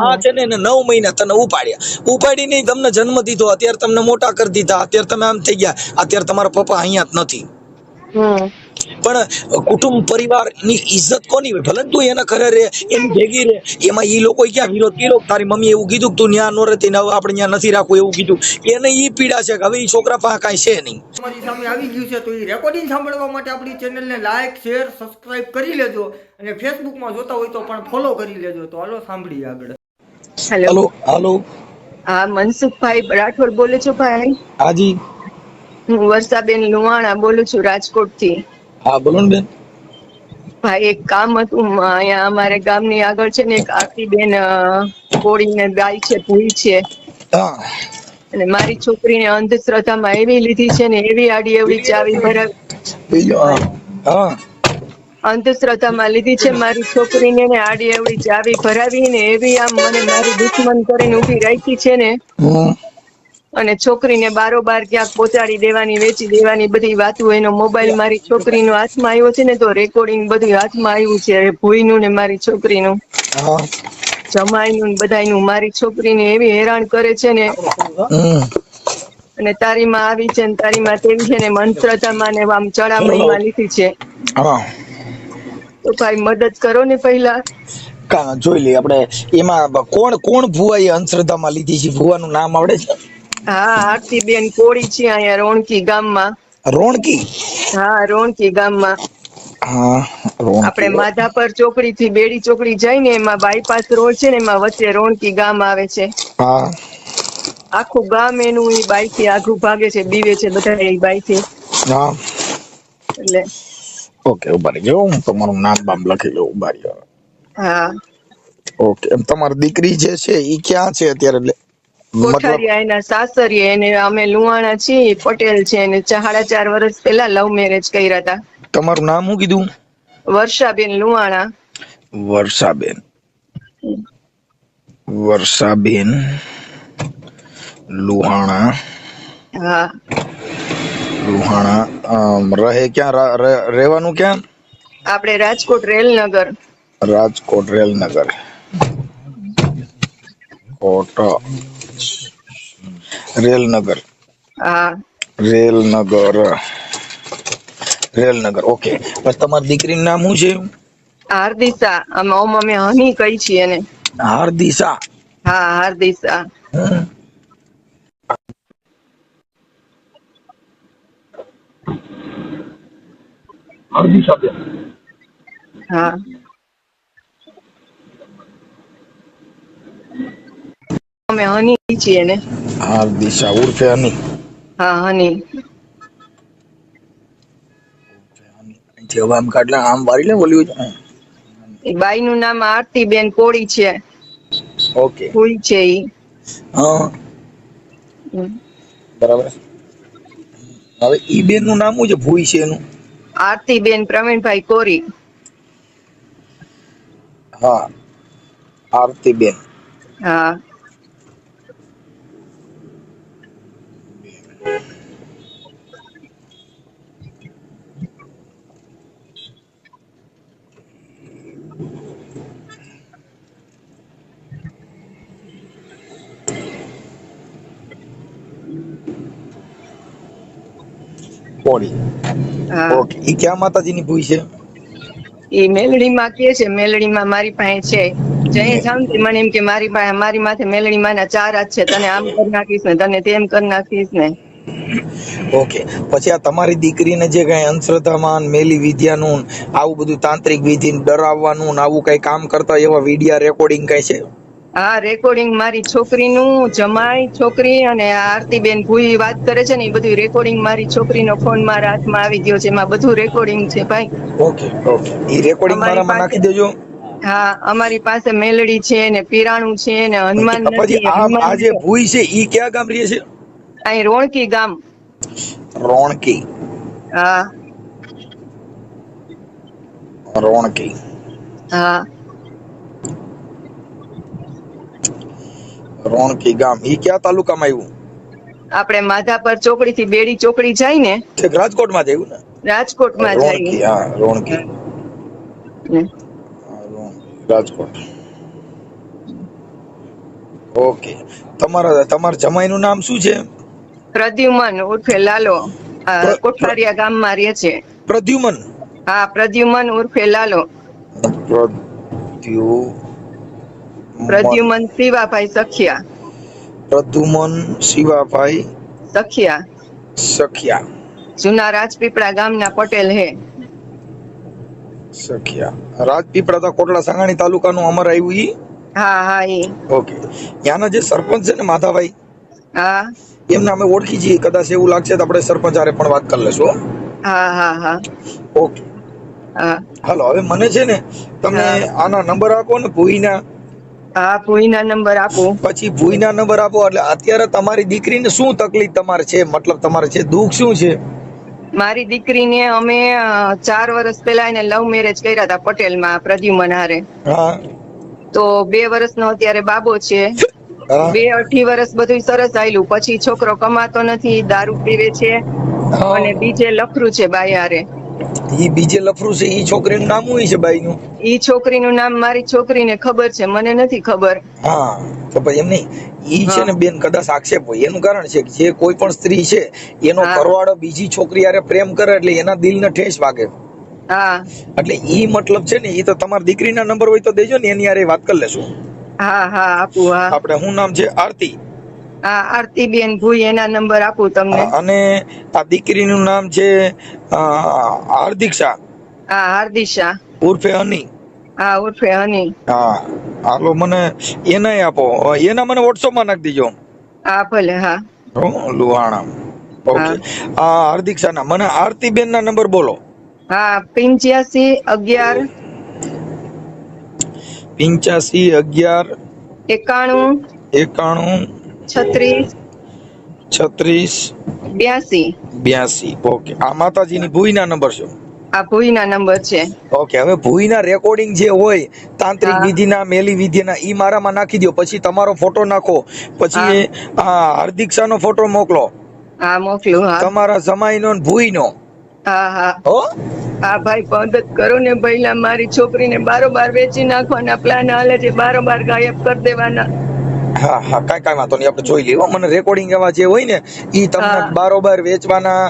આ છે ને એને 9 મહિના તને ઉપાડીને તમને જન્મ દીધો, અત્યારે તમને મોટા કરી દીધા, અત્યારે તમે આમ થઈ ગયા, અત્યારે તમારા પપ્પા અહીંયા જ નથી. પણ કુટુંબ પરિવારની ઇજ્જત કોની હોય? ભલે તું એના ઘરે રે, એની ભેગી રે, એમાં ઈ લોકો ક્યાં વિરોધ કર્યો? તારી મમ્મી એવું કીધું કે તું ન્યા નો રહેતી, આપણે ન્યા નથી રાખવું એવું કીધું? એને ઈ પીડા છે કે હવે ઈ છોકરા પાસે કાંઈ છે નહીં. તમારી સામે આવી ગયું છે તો એ રેકોર્ડિંગ સાંભળવા માટે આપણી ચેનલને લાઈક શેર સબસ્ક્રાઇબ કરી લેજો અને ફેસબુકમાં જોતા હોય તો પણ ફોલો કરી લેજો. તો હાલો સાંભળીએ આગળ. હેલો હાલો, હા મનસુખભાઈ રાઠોડ બોલો છો ભાઈ? હાજી. હું વર્ષાબેન લુવાણા બોલું છું રાજકોટ થી. હા બોલો ને બેન. ભાઈ એક કામ હતું, અહીંયા અમારે ગામની આગળ છે ને એક આરતીબેન કોળીને ગાય છે, ભૂઈ છે, હા અને મારી છોકરીને અંધશ્રદ્ધામાં એવી લીધી છે ને, એવી આડી એવડી ચાવી ભરાવી, હા અંધશ્રદ્ધામાં લીધી છે મારી છોકરીને, ને આડી એવડી ચાવી ભરાવી ને એવી આમ મને મારી દુશ્મન કરીને ઉભી રાખી છે ને, અને છોકરીને બારોબાર ક્યાંક પહોંચાડી દેવાની, વેચી દેવાની બધી વાતો. એનો મોબાઈલ મારી છોકરીનો હાથમાં આવ્યો છે ને તો રેકોર્ડિંગ બધું હાથમાં આવ્યું છે, ભૂઈનું ને મારી છોકરીનું, જમાઈનું બધાયનું. મારી છોકરીને એવી હેરાન કરે છે ને, અને તારી માં આવી છે ને તારી માં તેવી છે ને, મંત્રતામાં ને આમ ચડામણીમાં લીધી છે. તો ભાઈ મદદ કરો ને પહેલા. જોઈ લઈએ આપણે એમાં કોણ ભુવા એ અંધશ્રદ્ધામાં લીધી છે? ભુવાનું નામ આવડે છે? હા આરતીબેન કોળી છે, અહીંયા રોણકી ગામમાં. રોણકી? હા રોણકી ગામમાં. હા આપણે માધાપર ચોકડી થી બેડી ચોકડી જાય ને એમાં બાયપાસ રોડ છે ને, એમાં વચ્ચે રોણકી ગામ આવે છે. હા આખું ગામ એનું ઈ બાઈ થી આઘું ભાગે છે, બીવે છે બધા એ બાઈ થી. હા એટલે ઓકે, ઉભા રહેજો, હું તમારું નામ બામ લખી લઉં. ઉભા રહ્યો. હા ઓકે, તમારી દીકરી જે છે ઈ ક્યાં છે અત્યારે? કોઠારિયા એના સાસરીએ, એને અમે લુવાણા છીએ, પટેલ છે, એને 4.5 વર્ષ પહેલા લવ મેરેજ કર્યા હતા. તમારું નામ શું કીધું? વર્ષાબેન લુવાણા. વર્ષાબેન લુહાણા. હા લુહાણા. રહે ક્યાં? રહેવાનું ક્યાં? આપણે રાજકોટ રેલનગર. રાજકોટ રેલનગર. કોટ રેલનગર. હા રેલનગર. ઓકે, બસ તમારી દીકરીનું નામ શું છે? હાર્દિશા. અમે હની કહી છીએ એને. હાર્દિશા? હા હાર્દિશા. હા અમે હની કહી છીએ એને. હાર્દિશા ઉર્ફે હની. હા હની. જવાબ કાઢલા આમ વારી લે બોલ્યું. એ બાઈ નું નામ આરતીબેન કોળી છે. ઓકે. ભૂઈ છે ઈ. હા બરાબર. હવે ઈ બેન નું નામ શું છે? ભૂઈ છે એનું? આરતીબેન પ્રવીણભાઈ કોરી. હા આરતીબેન. હા કોળી. ઓકે, ઈ ક્યાં માતાજીની ભૂઈ છે? એ મેલડી માં કે છે, મેલડી માં મારી પાસે છે. જઈએ જાઉં ને મને એમ કે મારી પાસે, મારી માથે મેલડી માં ના 4 હાથ છે, તને આમ કરી નાખીશ ને, તને તેમ કરી નાખીશ ને. ઓકે, પછી આ તમારી દીકરીને જે કઈ અંધશ્રદ્ધામાં મેલી વિદ્યાનું આવું બધું તાંત્રિક વિધિ ડરાવવાનું આવું કઈ કામ કરતા એવા વિડિયા રેકોર્ડિંગ કઈ છે? હા રેકોર્ડિંગ મારી છોકરીનું, જમાઈ છોકરી અને આરતીબેન ભૂઈ વાત કરે છે ને, એ બધું રેકોર્ડિંગ મારી છોકરીનો ફોન મારા હાથમાં આવી ગયો છે, એમાં બધું રેકોર્ડિંગ છે ભાઈ. ઓકે ઓકે, ઈ રેકોર્ડિંગ મારામાં નાખી દેજો. હા અમારી પાસે મેલડી છે ને, પીરાણું છે ને, હનુમાન પછી નથી. આ જે ભૂઈ છે ઈ ક્યાં ગામ રહે છે? અહીં રોણકી ગામ. રોણકી. હા રોણકી. હા રોણકી ગામ ઈ ક્યાં તાલુકામાં આવ્યું? આપણે માધાપર ચોકડી થી બેડી ચોકડી જાય ને, રાજકોટમાં જ આવ્યું ને? રાજકોટમાં જાય. રોણકી. હા રોણકી. રાજકોટ. ઓકે, તમારા જમાઈનું નામ શું છે? પ્રદ્યુમન ઉર્ફે લાલો, કોઠારિયા ગામમાં રહે છે. પ્રદ્યુમન? હા, પ્રદ્યુમન ઉર્ફે લાલો. પ્રદ્યુમન શિવાભાઈ સખિયા. પ્રદ્યુમન શિવાભાઈ સખિયા, જૂના રાજપીપળા ગામના પટેલ હે. સખિયા રાજપીપળા તો કોટડા સાંગાણી તાલુકાનું અમર આવ્યું ઈ? હા હા ઈ. ઓકે, ત્યાંના જે સરપંચ છે ને માધાભાઈ, હા એમને અમે ઓળખી છીએ, કદાચ એવું લાગશે તો આપણે સરપંચ હારે પણ વાત કરી લેશું. હા હા હા. ઓકે, હા હાલો, હવે મને છે ને તમે આના નંબર આપો ને ભૂઈના. હા, ભૂઈના નંબર આપું. પછી ભૂઈના નંબર આપો એટલે અત્યારે તમારી દીકરીને શું તકલીફ તમારે છે, મતલબ તમારે છે દુઃખ શું છે? મારી દીકરીને અમે 4 વર્ષ પહેલા એને લવ મેરેજ કર્યા હતા પટેલમાં પ્રદ્યુમન હારે. હા તો 2 વર્ષનો અત્યારે બાબો છે. હા 2-2.5 વર્ષ બધું સરસ આયલું. પછી છોકરો કમાતો નથી, દારૂ પીવે છે અને બીજે લફરું છે બાઈ હારે. ઈ બીજે લફરું છે, ઈ છોકરીનું નામ શું છે બાઈનું? ઈ છોકરીનું નામ મારી છોકરીને ખબર છે, મને નથી ખબર. હા, તો પછી એમ નહીં, ઈ છે ને બેન કદાચ આક્ષેપ હોય. એનું કારણ છે કે જે કોઈ પણ સ્ત્રી છે એનો ઘરવાળો બીજી છોકરી હારે પ્રેમ કરે એટલે એના દિલને ઠેસ વાગે. હા, એટલે ઈ મતલબ છે ને, ઈ તો તમારા દીકરીના નંબર હોય તો દેજો ને, એની હારે વાત કરી લેશું. હા હા આપું. હા, આપણે શું નામ છે? આરતી. હા, આરતીબેન ભુઈ, એના નંબર આપું તમને. અને આ દીકરીનું નામ છે હાર્દિક્ષા. હા, હાર્દિશા ઉર્ફે હની. હા, ઉર્ફે હની. હા, હાલો, મને એનાય આપો. એના મને WhatsApp માં નાખી દીજો. હા ભલે. હા, લુહાણા. ઓકે, આ હાર્દિક્ષાના મને આરતીબેન ના નંબર બોલો. હા, 85 11 85 91 36 82. ઓકે, આ માતાજીની ભૂઈના નંબર છે. આ ભુઈના નંબર છે. ઓકે, હવે ભૂઈના રેકોર્ડિંગ જે હોય તાંત્રિક વિધિના, મેલી વિધિના, ઈ મારામાં નાખી દો. પછી તમારો ફોટો નાખો. પછી આ હાર્દિક્ષાનો ફોટો મોકલો. હા, મોકલું. હા, તમારા જમાઈનો ને ભૂઈનો. હા હા હો, હા ભાઈ, મદદ કરો ને ભઈલા. મારી છોકરીને બારોબાર વેચી નાખવાના પ્લાન હાલે છે, બારોબાર ગાયબ કરી દેવાના. હા હા, કાંઈ વાંધો નહીં, આપણે જોઈ લઈએ. મને રેકોર્ડિંગ એવા જે હોય ને ઈ તમને બારોબાર વેચવાના,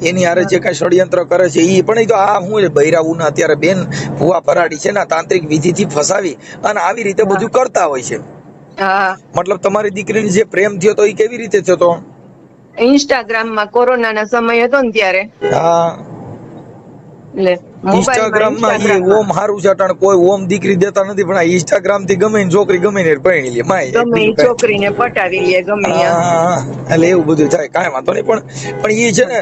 એની હારે જે કઈ ષડયંત્ર કરે છે ઈ પણ. ઈ તો આ હું બૈરાવુના અત્યારે બેન ભુવા ફરાડી છે ને તાંત્રિક વિધિથી ફસાવી અને આવી રીતે બધું કરતા હોય છે. હા, મતલબ તમારી દીકરીને જે પ્રેમ થયો તો ઈ કેવી રીતે થયો તો? ઇન્સ્ટાગ્રામમાં કોરોનાના સમય હતો ને ત્યારે. હા, એટલે ઇન્સ્ટાગ્રામમાં ઈ ઓમ હારું છે. અટાણે કોઈ ઓમ દીકરી દેતા નથી, પણ આ ઇન્સ્ટાગ્રામ થી ગમે ને છોકરી ગમે ને પરણી લે. માય ગમે એ છોકરીને પટાવી લે ગમે હા, એટલે એવું બધું થાય. કાંઈ વાંધો નહીં. પણ ઈ છે ને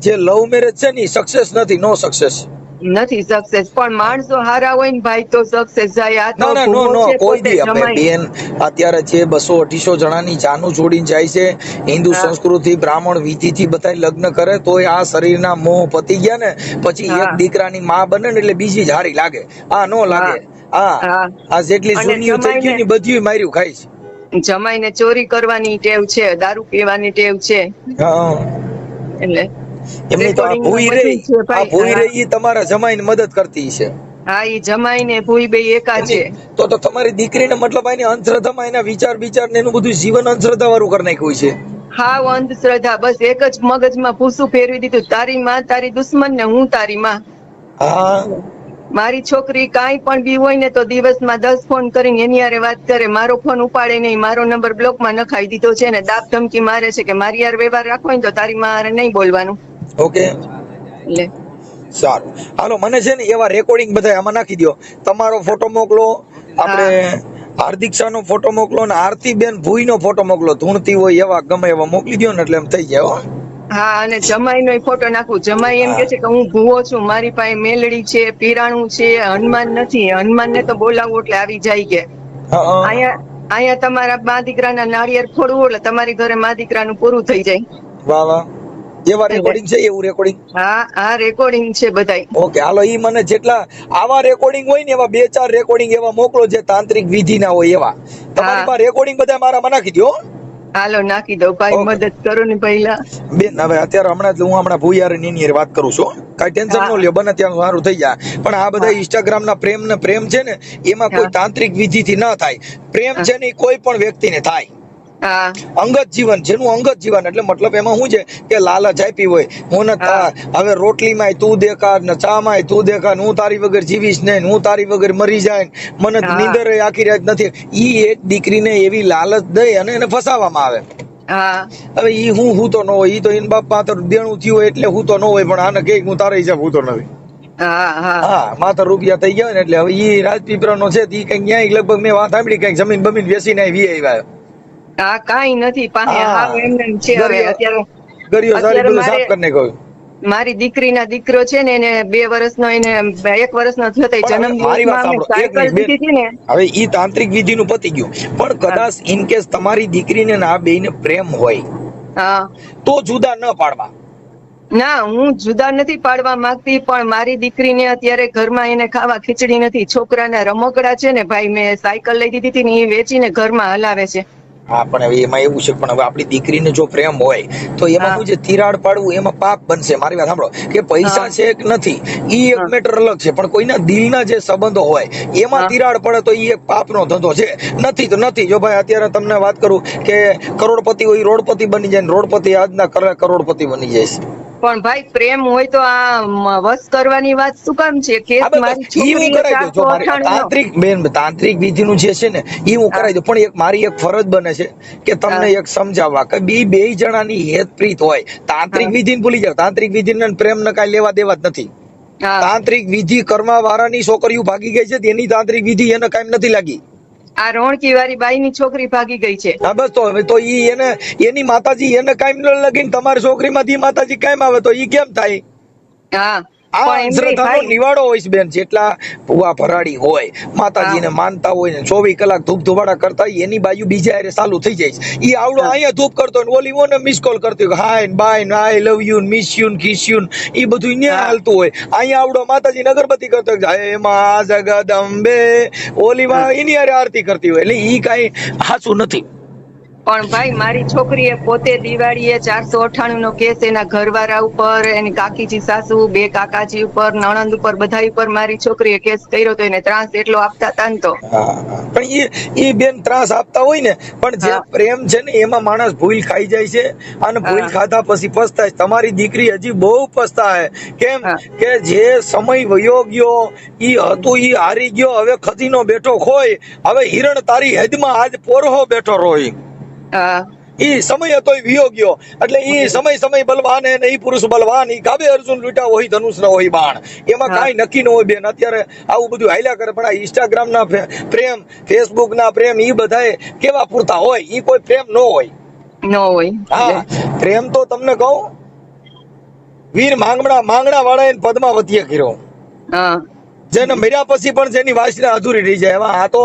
જે લવ મેરેજ છે ને સક્સેસ નથી, નો સક્સેસ. નથી સક્સેસ. પણ માણસો હારા હોય ને ભાઈ તો સક્સેસ જાય. આ તો ના નો ભૂવો છે કોઈ પોતે દી આપણે જમાઈ. બેન અત્યારે છે 200-250 જણાની જાનું છોડીને જાય છે. હિન્દુ સંસ્કૃતિ બ્રાહ્મણ વિધિથી બધા લગ્ન કરે તોય આ શરીરના મોહ પતી ગયા ને પછી એક દીકરાની માં બને ને એટલે બીજી જ હારી લાગે. આ નો લાગે. આ જેટલી સુનિયું થઈ ગયું ને બધું માર્યું ખાય છે. જમાઈને ચોરી કરવાની ટેવ છે, દારૂ પીવાની ટેવ છે. એટલે એમની તો આ ભૂઈ રહી તમારા જમાઈને મદદ કરતી છે. હા, ઈ જમાઈ ને ભૂઈ બે એકા છે. તો તમારી દીકરીને મતલબ એની અંધશ્રદ્ધામાં એના વિચાર ને એનું બધું જીવન અંધશ્રદ્ધા વાળું કરી નાખ્યું છે. હા, અંધશ્રદ્ધા. બસ એક જ મગજમાં ભૂસું ફેરવી દીધું. તારી માં તારી દુશ્મન ને હું તારી માં. હા, મારી છોકરી કાંઈ પણ બી હોય ને તો દિવસમાં 10 ફોન કરીને એની હારે વાત કરે. મારો ફોન ઉપાડે નહીં. મારો નંબર બ્લોકમાં નખાઈ દીધો છે ને દાબ ધમકી મારે છે કે મારી હારે વ્યવહાર રાખવો ને તો તારી માં હારે નહીં બોલવાનું. ઓકે, એટલે સારું. હાલો, મને છે ને એવા રેકોર્ડિંગ બધા આમાં નાખી દો. તમારો ફોટો મોકલો, આપણે હાર્દિક્ષાનો ફોટો મોકલો ને આરતીબેન ભૂઈનો ફોટો મોકલો. ધૂણતી હોય એવા ગમે એવા મોકલી દો ને એટલે એમ થઈ જાય. હા, અને જમાઈનો ફોટો નાખું. જમાઈ એમ કે છે કે હું ભૂવો છું, મારી પાસે મેલડી છે, પીરાણું છે, હનુમાન નથી. હનુમાન ને તો બોલાવું એટલે આવી જાય કે અહીંયા તમારા મા દીકરાના નાળિયેર ફોડવું એટલે તમારી ઘરે મા દીકરાનું પૂરું થઈ જાય. વાહ વાહ, એવા રેકોર્ડિંગ છે? એવું રેકોર્ડિંગ? હા, રેકોર્ડિંગ છે બધાય. ઓકે, હાલો, ઈ મને જેટલા આવા રેકોર્ડિંગ હોય ને એવા 2-4 રેકોર્ડિંગ એવા મોકલો જે તાંત્રિક વિધિ ના હોય એવા. તમારી પાસે રેકોર્ડિંગ બધા મારામાં નાખી દો. હાલો નાખી દો ભાઈ, ઓકે. મદદ કરો ને પહેલા. બેન હવે અત્યારે હું ભૂયાર ની વાત કરું છું, કઈ ટેન્શન ન લ્યો, બને ત્યાં સારું થઈ જાય. પણ આ બધા ઇન્સ્ટાગ્રામ ના પ્રેમ છે ને, એમાં કોઈ તાંત્રિક વિધિ થી ન થાય. પ્રેમ છે ને કોઈ પણ વ્યક્તિને થાય. હા અંગત જીવન, જેનું અંગત જીવન, એટલે મતલબ એમાં શું છે કે લાલચ આપી હોય, હું હવે રોટલીમાં તું દેખા ને ચામાં તું દેખા, હું તારી વગર જીવીશ નહીં, હું તારી વગર મરી જાય, મને નીંદર આખી રાત નથી. ઈ એક દીકરીને એવી લાલચ દઈ અને એને ફસાવવામાં આવે. હવે ઈ હું તો ન હોય, ઈ તો એના બાપ માથે દેણું થયું હોય એટલે હું તો ન હોય, પણ આને કે હું તારા હિસાબ હું તો નથી. હા માથા રૂપિયા થઈ ગયા ને એટલે હવે ઈ રાજપીપળા નો છે, ઈ કઈક ન્યાય લગભગ મેં વાત સાંભળી કઈક જમીન બમીન વેચીને વી આવ્યા. હા કાઈ નથી પાસે, હા એમને છે. હવે અત્યારે મારી દીકરીના દીકરો છે ને, એને 2 વર્ષનો, એને 1 વર્ષનો થયો તો જન્મ સાયકલ દીધી હતી ને. હવે ઈ તાંત્રિક વિધિ નું પતી ગયું, પણ કદાચ ઇન કેસ તમારી દીકરીને ના બેયને પ્રેમ હોય તો જુદા ન પાડવા. ના હું જુદા નથી પાડવા માંગતી, પણ મારી દીકરીને અત્યારે ઘરમાં એને ખાવા ખીચડી નથી. છોકરાના રમકડા છે ને ભાઈ, મેં સાયકલ લઈ દીધી હતી ને, એ વેચીને ઘરમાં હલાવે છે. હા પણ હવે એમાં એવું છે, પણ હવે આપણી દીકરીને જો પ્રેમ હોય તો એમાં શું છે, તિરાડ પાડવું એમાં પાપ બનશે. મારી વાત સાંભળો, કે પૈસા છે કે નથી ઈ એક મેટર અલગ છે, પણ કોઈના દિલના જે સંબંધો હોય એમાં તિરાડ પડે તો ઈ એક પાપનો ધંધો છે. નથી તો નથી. જો ભાઈ અત્યારે તમને વાત કરું કે કરોડપતિ હોય રોડપતિ બની જાય, રોડપતિ આજના કરોડપતિ બની જાય. પણ ભાઈ પ્રેમ હોય તો આ વશ કરવાની વાત શું કામ છે? તાંત્રિક વિધિ નું જે છે ને એ હું કરાવી દઉં, પણ એક મારી એક ફરજ બને છે કે તમને એક સમજાવવા કે બે જણાની હેતપ્રીત હોય. તાંત્રિક વિધિ ભૂલી જાવ, તાંત્રિક વિધિ ને પ્રેમ ને કઈ લેવા દેવા જ નથી. તાંત્રિક વિધિ કરવા વાળાની છોકરીઓ ભાગી ગઈ છે, તેની તાંત્રિક વિધિ એને કામ નથી લાગી. આ રોણકી વાળી બાઈ ની છોકરી ભાગી ગઈ છે. હા બસ, તો હવે તો ઈ એને એની માતાજી એને કામ ન લાગીને તમારી છોકરી માંથી માતાજી કામ આવે તો ઈ કેમ થાય? આ અંધશ્રદ્ધાનો નિવાડો હોય છે બેન. જેટલા ભુવા ભરાડી હોય, માતાજીને માનતા હોય ને 24 કલાક ધૂપ ધુવાડા કરતા હોય, એની બાજુ બીજા હારે ચાલુ થઈ જાય છે. ઈ આવડો અહીંયા ધૂપ કરતો હોય, ઓલી ઓને મિસ કોલ કરતી હોય, hi bye I love you miss you kiss you, ઈ બધું ન્યા હાલતું હોય. અહીંયા આવડો માતાજી અગરબત્તી કરતો હોય, હે માં જગદંબે, ઓલી માં એની હારે આરતી કરતી હોય. એટલે ઈ કાઈ સાચું નથી. પણ ભાઈ મારી છોકરીએ પોતે દિવાળીએ 498 નો કેસ એના ઘરવાળા ઉપર, એની કાકીજી સાસુ, 2 કાકાજી ઉપર, નણંદ ઉપર, બધા ઉપર મારી છોકરીએ કેસ કર્યો તો એને ત્રાસ એટલો આપતા હતા ને. તો પણ એ બેન ત્રાસ આપતા હોય ને, પણ જે પ્રેમ છે ને એમાં માણસ ભૂલ ખાઈ જાય છે, અને ભૂલ ખાધા પછી પસ્તાય. તમારી દીકરી હજી બહુ પસ્તાય. કેમ કે જે સમય વયો ગયો ઈ હતું ઈ હારી ગયો. હવે ખજીનો બેઠો ખોય, હવે હિરણ તારી હદમાં આજ પોરહો બેઠો રોય. ઈ સમય હતો વિયો ગયો. એટલે ઈ સમય બલવાન હે ને ઈ પુરુષ બલવાન. ઈ ગાબે અર્જુન લૂટા હોય ધનુષ ન હોય બાણ. એમાં કાઈ નક્કી ન હોય બેન. અત્યારે આવું બધું હાલ્યા કરે, પણ આ ઇન્સ્ટાગ્રામ ના પ્રેમ, ફેસબુક ના પ્રેમ, ઈ બધાય કેવા પૂરતા હોય? ઈ કોઈ પ્રેમ ન હોય. હા, પ્રેમ તો તમને કહું, વીર માંગણા વાળા પદ્માવતીએ કર્યો. જેને મર્યા પછી પણ જેની વાસના અધૂરી રહી જાય. આ તો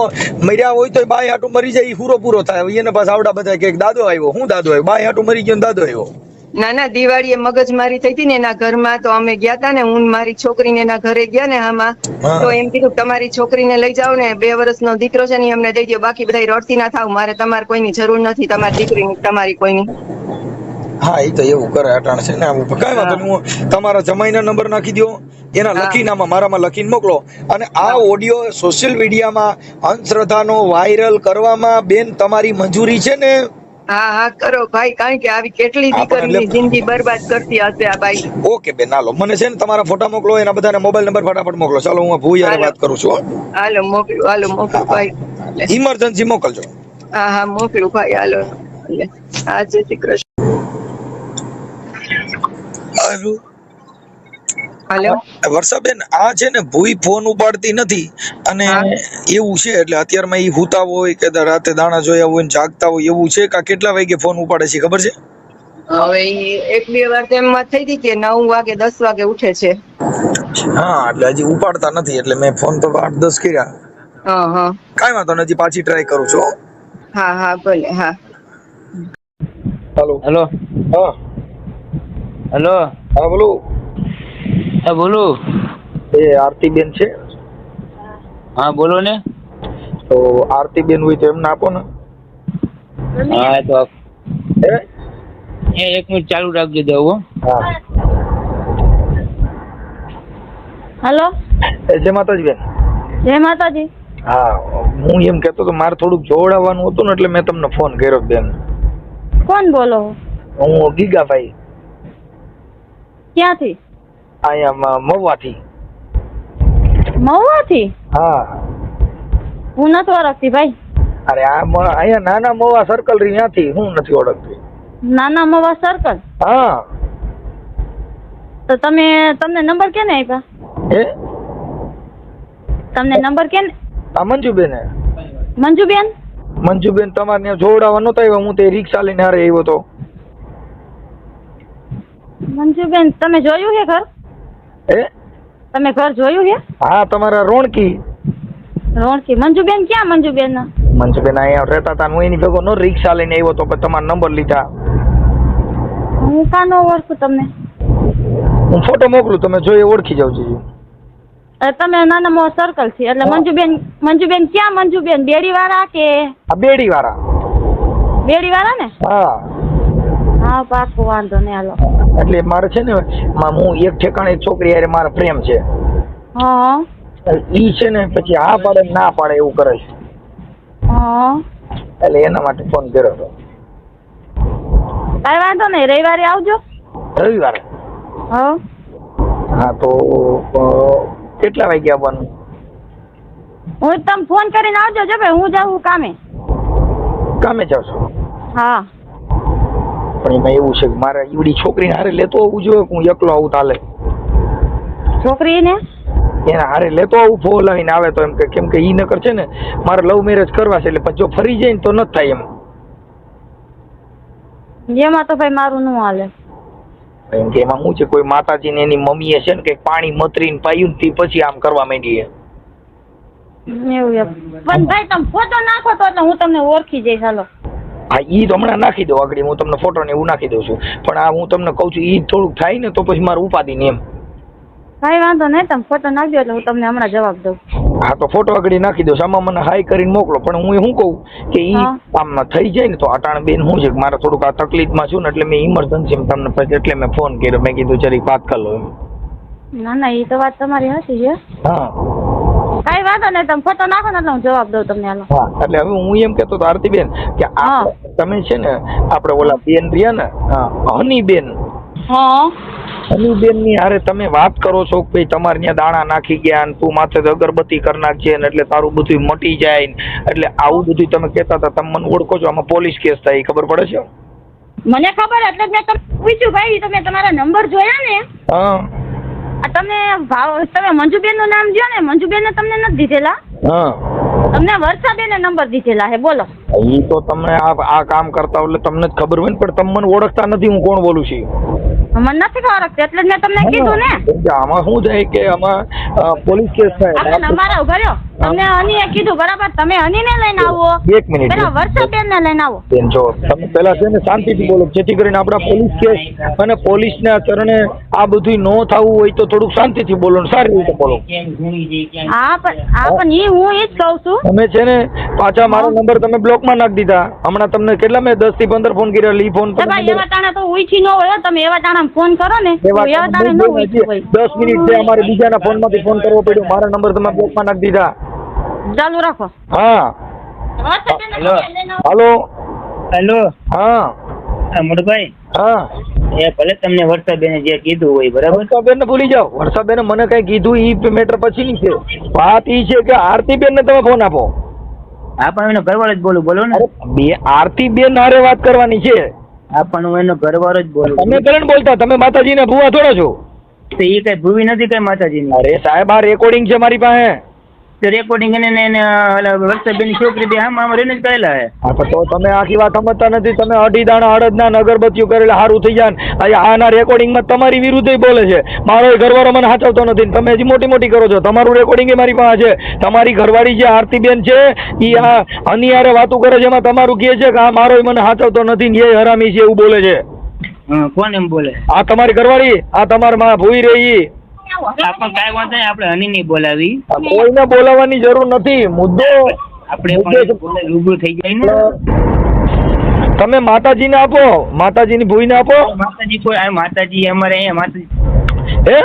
મર્યા હોય તો બાય હાટું મરી જાય, ઈ પૂરો થાય. એને પાછા આવડા બધા કે દાદો આવ્યો, હું દાદો આવ્યો, બાય હાટું મરી ગયો દાદો આવ્યો. ના દિવાળીએ મગજમારી થઈ હતી ને એના ઘરમાં, તો અમે ગયા તા ને, હું મારી છોકરીને એના ઘરે ગયા ને, આમાં તો એમ કીધું તમારી છોકરીને લઈ જાઓ ને, 2 વર્ષનો દીકરો છે ને અમને દઈ દો, બાકી બધા રડતી ના થાવ, મારે તમારે કોઈની જરૂર નથી, તમારી દીકરીની તમારી કોઈની. હા એ તો એવું કરે અટાણ છે ને. કઈ વાંધો નહીં, હું તમારા જમાઈના નંબર નાખી દો, એના લખીને મારામાં લખીને મોકલો. અને આ ઓડિયો સોશિયલ મીડિયામાં અંધશ્રદ્ધાનો વાયરલ કરવામાં બેન તમારી મંજૂરી છે ને? હા કરો ભાઈ, કારણ કે આવી કેટલી દીકરીની જિંદગી બરબાદ કરતી હશે આ બાઈ. ઓકે બેન, હાલો મને છે ને તમારા ફોટા મોકલો, એના બધાને મોબાઈલ નંબર ફટાફટ મોકલો. ચાલો હું ભૂયારે વાત કરું છું. હાલો મોકલું ભાઈ, ઇમરજન્સી મોકલજો. હા મોકલું ભાઈ. હાલો હા, જય શ્રી કૃષ્ણ. હાલો વર્ષાબેન, આ છે ને ભૂઈ ફોન ઉપાડતી નથી, અને એવું છે એટલે અત્યારમાં ઈ હુતા હોય કે રાતે દાણા જોયા હોય ને જાગતા હોય એવું છે. કે કેટલા વાગે ફોન ઉપાડે છે ખબર છે? હવે 1-2 વાર તેમાં થઈ હતી કે 9 વાગે 10 વાગે ઉઠે છે. હા, એટલે હજી ઉપાડતા નથી, એટલે મેં ફોન તો 8-10 કર્યા. કાઈ વાંધો નથી, પાછી ટ્રાય કરું છું. હા ભલે. હા હેલો. હા હેલો. હા બોલો. હા બોલો. એ આરતી બેન છે? હા બોલો ને. તો આરતી બેન હોય તો એમને આપો ને. હા તો હે એ 1 મિનિટ ચાલુ રાખજો દેવો. હા હલો, જય માતાજી બેન. જય માતાજી. હા હું એમ કહેતો તો મારે થોડુંક જોડાવાનું હતું ને એટલે મેં તમને ફોન કર્યો બેન. કોણ બોલો? હું ગીગાભાઈ ક્યાંથી? અહીંયા મહુવાથી. મહુવાથી? હા હું નથી ઓળખતી ભાઈ. અરે આ અહીંયા નાના મહુવા સર્કલ રહી ત્યાંથી હું નથી ઓળખતી. નાના મહુવા સર્કલ? હા તો તમને નંબર કેને આપ્યા? હે તમને નંબર કેને? આ મંજુબેન. મંજુબેન? મંજુબેન તમારે ત્યાં જોડાવા નહોતા આવ્યા, હું તે રિક્ષા લઈને હારે આવ્યો હતો. મંજુબેન તમે જોયું છે ઘર? હે તમે ઘર જોયું છે? હા તમારા રોણકી. રોણકી. મંજુબેન ક્યાં? મંજુબેન મંજુબેન અહીંયા રહેતા હતા, હું એની ભેગો નો રિક્ષા લઈને આવ્યો તો પછી તમારો નંબર લીધા. હું કાં ન ઓળખું તમને? હું ફોટો મોકલું, તમે જોઈ ઓળખી જાવ છો. તમે નાના મોવા સર્કલ છે એટલે મંજુબેન ક્યાં? મંજુબેન બેડી વાળા કે? આ બેડી વાળા. બેડી વાળા ને? હા હા પાકું, વાંધો નહીં હાલો. એટલે મારે છે ને હું એક ઠેકાણે એક છોકરી હારે મારો પ્રેમ છે. હા ઈ છે ને પછી હા પાડે ના પાડે એવું કરે છે. હા એટલે એના માટે ફોન કર્યો હતો. કાંઈ વાંધો નહીં, રવિવારે આવજો. રવિવારે? હા હા તો કેટલા વાગે આવવાનું? હું તમે ફોન કરીને આવજો. જો ભાઈ હું જાઉં કામે. કામે જાવ છો? હા પણ એમાં એવું છે કે મારે ઈવડી છોકરીને હારે લેતો આવવું જોઈએ કે હું એકલો આવું ચાલે? છોકરીને એને હારે લેતો આવું ફોલાવીને આવે તો એમ કે કેમ કે ઈ નકર છે ને મારે લવ મેરેજ કરવા છે એટલે પછી જો ફરી જાય ને તો નથી થાય એમ. એમાં તો ભાઈ મારું નું હાલે. એમ કે એમાં શું છે કોઈ માતાજીને એની મમ્મીએ છે ને કે પાણી મતરીને પાયું ને તે પછી આમ કરવા માંડીએ. એવું એમ. પણ ભાઈ તમે ફોટો નાખો તો એટલે હું તમને ઓળખી જઈશ. હાલો. હા ઈ તો હમણાં નાખી દો આગળ, હું તમને ફોટો ને એવું નાખી દઉં છું. પણ આ હું તમને કહું છું ઈ થોડુંક થાય ને તો પછી મારે ઉપાધિ ને એમ. ભાઈ વાંધો નહીં, તમે ફોટો નાખજો એટલે હું તમને હમણાં જવાબ દઉં. હા તો ફોટો આગળ નાખી દો, આમાં મને હાઈ કરીને મોકલો. પણ હું શું કહું કે ઈ આમ થઈ જાય ને તો અટાણ બેન શું છે કે મારે થોડુંક આ તકલીફમાં છું ને એટલે મેં ઇમરજન્સી તમને પછી એટલે મેં ફોન કર્યો. મેં કીધું જરીક વાત કરી લો એમ. ના ના એ તો વાત તમારી સાચી છે. હા કાંઈ વાંધો નહીં, તમે ફોટો નાખો ને એટલે હું જવાબ દઉં તમને. હાલો. હા એટલે હવે હું એમ કહેતો હતો આરતીબેન કે તમે છે ને આપણે ઓલા બેન રહ્યા ને હનીબેન, હા હનીબેન ની હારે તમે વાત કરો છો કે ભાઈ તમારે ત્યાં દાણા નાખી ગયા ને તું માથે અગરબત્તી કરી નાખજે ને એટલે તારું બધું મટી જાય ને એટલે આવું બધું તમે કહેતા હતા. તમે મને ઓળખો છો? આમાં પોલીસ કેસ થાય એ ખબર પડે છે? મને ખબર, એટલે મેં તમને પૂછ્યું ભાઈ તમે તમારા નંબર જોયા ને? હા તમે મંજુબેન નું નામ જો ને, મંજુબેન ને તમને નથી દીધેલા? હા તમને વર્ષાબેન નંબર દીધેલા હે. બોલો. ઈ તો તમને આ કામ કરતા એટલે તમને જ ખબર હોય ને, પણ તમે મને ઓળખતા નથી હું કોણ બોલું છું. મને નથી ઓળખતી એટલે જ મેં તમને કીધું ને. આમાં શું થાય કે આમાં પોલીસ કેસ થાય. અમારા ઉભા રહ્યો, તમને હનીએ કીધું બરાબર, તમે હનીને લઈને આવો. એક મિનિટ, પેલા વર્ષાબેન ને લઈને આવો. બેન જો તમે પેલા છે ને શાંતિથી બોલો, જેથી કરીને આપણા પોલીસ કેસ અને પોલીસના ચરણે આ બધું ન થવું હોય તો થોડુંક શાંતિથી બોલો ને સારી રીતે બોલો. હા પણ હું એ જ કહું છું. તમે છે ને પાછા મારો નંબર તમે બ્લોકમાં નાખી દીધા. હમણાં તમને કેટલા મેં 10 થી 15 ફોન કર્યા. ઈ ફોન એવા ટાણા તો ઉઈથી ન હોય. તમે એવા ટાણા ફોન કરો ને એવા ટાણે ન ઉઈથી હોય. 10 મિનિટ છે અમારે બીજાના ફોનમાંથી ફોન કરવો પડ્યો. મારા નંબર તમે બ્લોકમાં નાખી દીધા. ચાલુ રાખો. હા હાલો હેલો. હા મોટભાઈ. હા એ ભલે તમને વર્ષાબેને જે કીધું હોય બરાબર. વર્ષાબેન ને ભૂલી જાઓ. વર્ષાબેન મને કઈ કીધું ઈ મેટર પછીની છે. વાત ઈ છે કે આરતીબેન ને તમે ફોન આપો. હા પણ એનો ઘરવાળો જ બોલું. બોલો ને. બે આરતીબેન હારે વાત કરવાની છે. હા પણ હું એનો ઘરવાળો જ બોલું. તમે કરણ બોલતા, તમે માતાજી ના ભુવા થોડા છો? તો એ કઈ ભૂવી નથી કઈ માતાજીની. અરે સાહેબ આ રેકોર્ડિંગ છે મારી પાસે. રેકોર્ડિંગ એને વર્ષાબેનની છોકરી બે આમ રહીને જ કરેલા હે. હા તો તમે આખી વાત સમજતા નથી. તમે અઢી દાણા અડદના અગરબત્તીઓ કરેલા સારું થઈ જાય. આના રેકોર્ડિંગમાં તમારી વિરુદ્ધ બોલે છે. મારો ઘરવાળો મને સાચવતો નથી. તમે હજી મોટી મોટી કરો છો. તમારું રેકોર્ડિંગ મારી પાસે છે. તમારી ઘરવાળી જે આરતીબેન છે એ આ અનિયારે વાતું કરે છે. એમાં તમારું કહે છે કે આ મારો મને સાચવતો નથી એ હરામી છે એવું બોલે છે. કોણ એમ બોલે? આ તમારી ઘરવાળી, આ તમારી માં ભૂઈ રહી. આપણે કાંઈ વાંધો નહીં, આપણે હની નહીં બોલાવી. કોઈને બોલાવવાની જરૂર નથી. મુદ્દો આપણે રૂબરૂ થઈ જાય ને. તમે માતાજીને આપો, માતાજીની ભૂઈને આપો. માતાજી કોઈ આ માતાજી અમારે અહીંયા માતાજી હે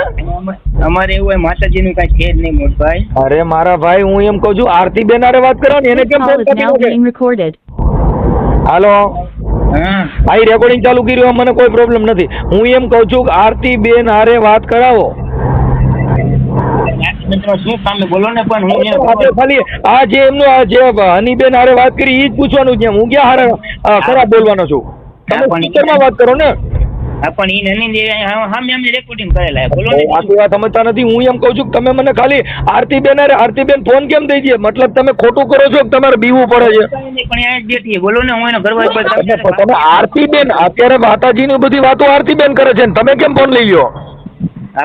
અમારે એવું હોય માતાજીનું કાંઈ છે જ નહીં મોટભાઈ. અરે મારા ભાઈ, હું એમ કહું છું આરતી બેન હારે વાત કરો ને, એને કેમ ફોન કરી? હાલો, હા ભાઈ રેકોર્ડિંગ ચાલુ કર્યું, મને કોઈ પ્રોબ્લેમ નથી. હું એમ કહું છું કે આરતી બેન હારે વાત કરાવો. શું સામે બોલો ને, પણ હું આપણે ખાલી આ જે એમનું આ જે હનીબેન હારે વાત કરી ઈ જ પૂછવાનું છે. હું ક્યાં હારે ખરાબ બોલવાનો છું? તમે સ્પીકરમાં વાત કરો ને. પણ ઈ નની સામે અમને રેકોર્ડિંગ કરેલા છે. બોલો ને. આટલી વાત સમજતા નથી. હું એમ કહું છું કે તમે મને ખાલી આરતીબેન ફોન કેમ દઈ દે? મતલબ તમે ખોટું કરો છો કે તમારે બીવું પડે છે? પણ આ જ બેઠી બોલો ને, હું એનો ઘરવાળી પર તમે આરતીબેન અત્યારે માતાજીની બધી વાતો આરતીબેન કરે છે ને તમે કેમ ફોન લઈ લ્યો?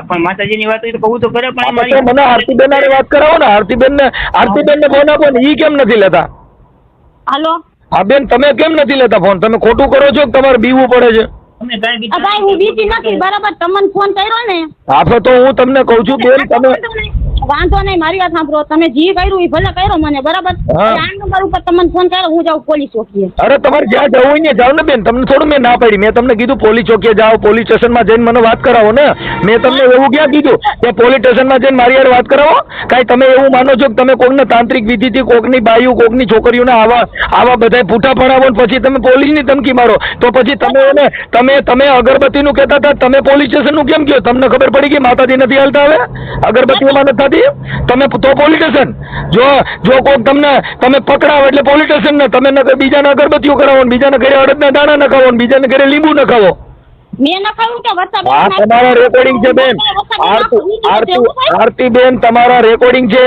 પણ માતાજીની વાત હોય તો કહું તો કરે, પણ મને આરતીબેન હારે વાત કરાવો ને. આરતીબેન ને ફોન આપો ને, ઈ કેમ નથી લેતા? હાલો હા બેન, તમે કેમ નથી લેતા ફોન? તમે ખોટું કરો છો કે તમારે બીવું પડે છે? ભાઈ હું બીજી નથી, બરાબર? તમને ફોન કર્યો ને. હા તો હું તમને કહું છું બેન, તમે વાંધો નહીં, મારી વાત સાંભળો. તમે જે કર્યું એ ભલે કર્યો મને, બરાબર? આ નંબર ઉપર તમને ફોન કર્યો, હું જાઉં પોલીસ ચોકીએ. અરે તમારે જ્યાં જવું હોય ને જાઓ ને બેન. તમને થોડું મેં ના પાડી. મેં તમને કીધું પોલીસ ચોકીએ જાઓ, પોલીસ સ્ટેશનમાં જઈને મને વાત કરાવો ને. મેં તમને એવું ક્યાં કીધું કે પોલીસ સ્ટેશનમાં જઈને મારી યાર વાત કરાવો? કાંઈ તમે એવું માનો છો કે તમે કોકને તાંત્રિક વિધિથી, કોકની બાયું, કોકની છોકરીઓને આવા બધા પૂઠા પડાવો ને પછી તમે પોલીસની ધમકી મારો? તો પછી તમે એને તમે અગરબત્તીનું કહેતા હતા, તમે પોલીસ સ્ટેશનનું કેમ કહો? તમને ખબર પડી કે માતાજી નથી હાલતા હવે? અગરબત્તીઓમાં નથી થતી? તમે તો પોલીસ સ્ટેશન. જો કોક તમે પકડાવો એટલે પોલીસ સ્ટેશન ને. તમે બીજાને અગરબત્તીઓ કરાવો ને, બીજાને ઘરે અડદના દાણા નખાવો ને, બીજાને ઘરે લીંબુ નખાવો. મેં નખાયું કે વરસાદ? આ તમારા રેકોર્ડિંગ છે બેન. આરતી બેન, તમારા રેકોર્ડિંગ છે.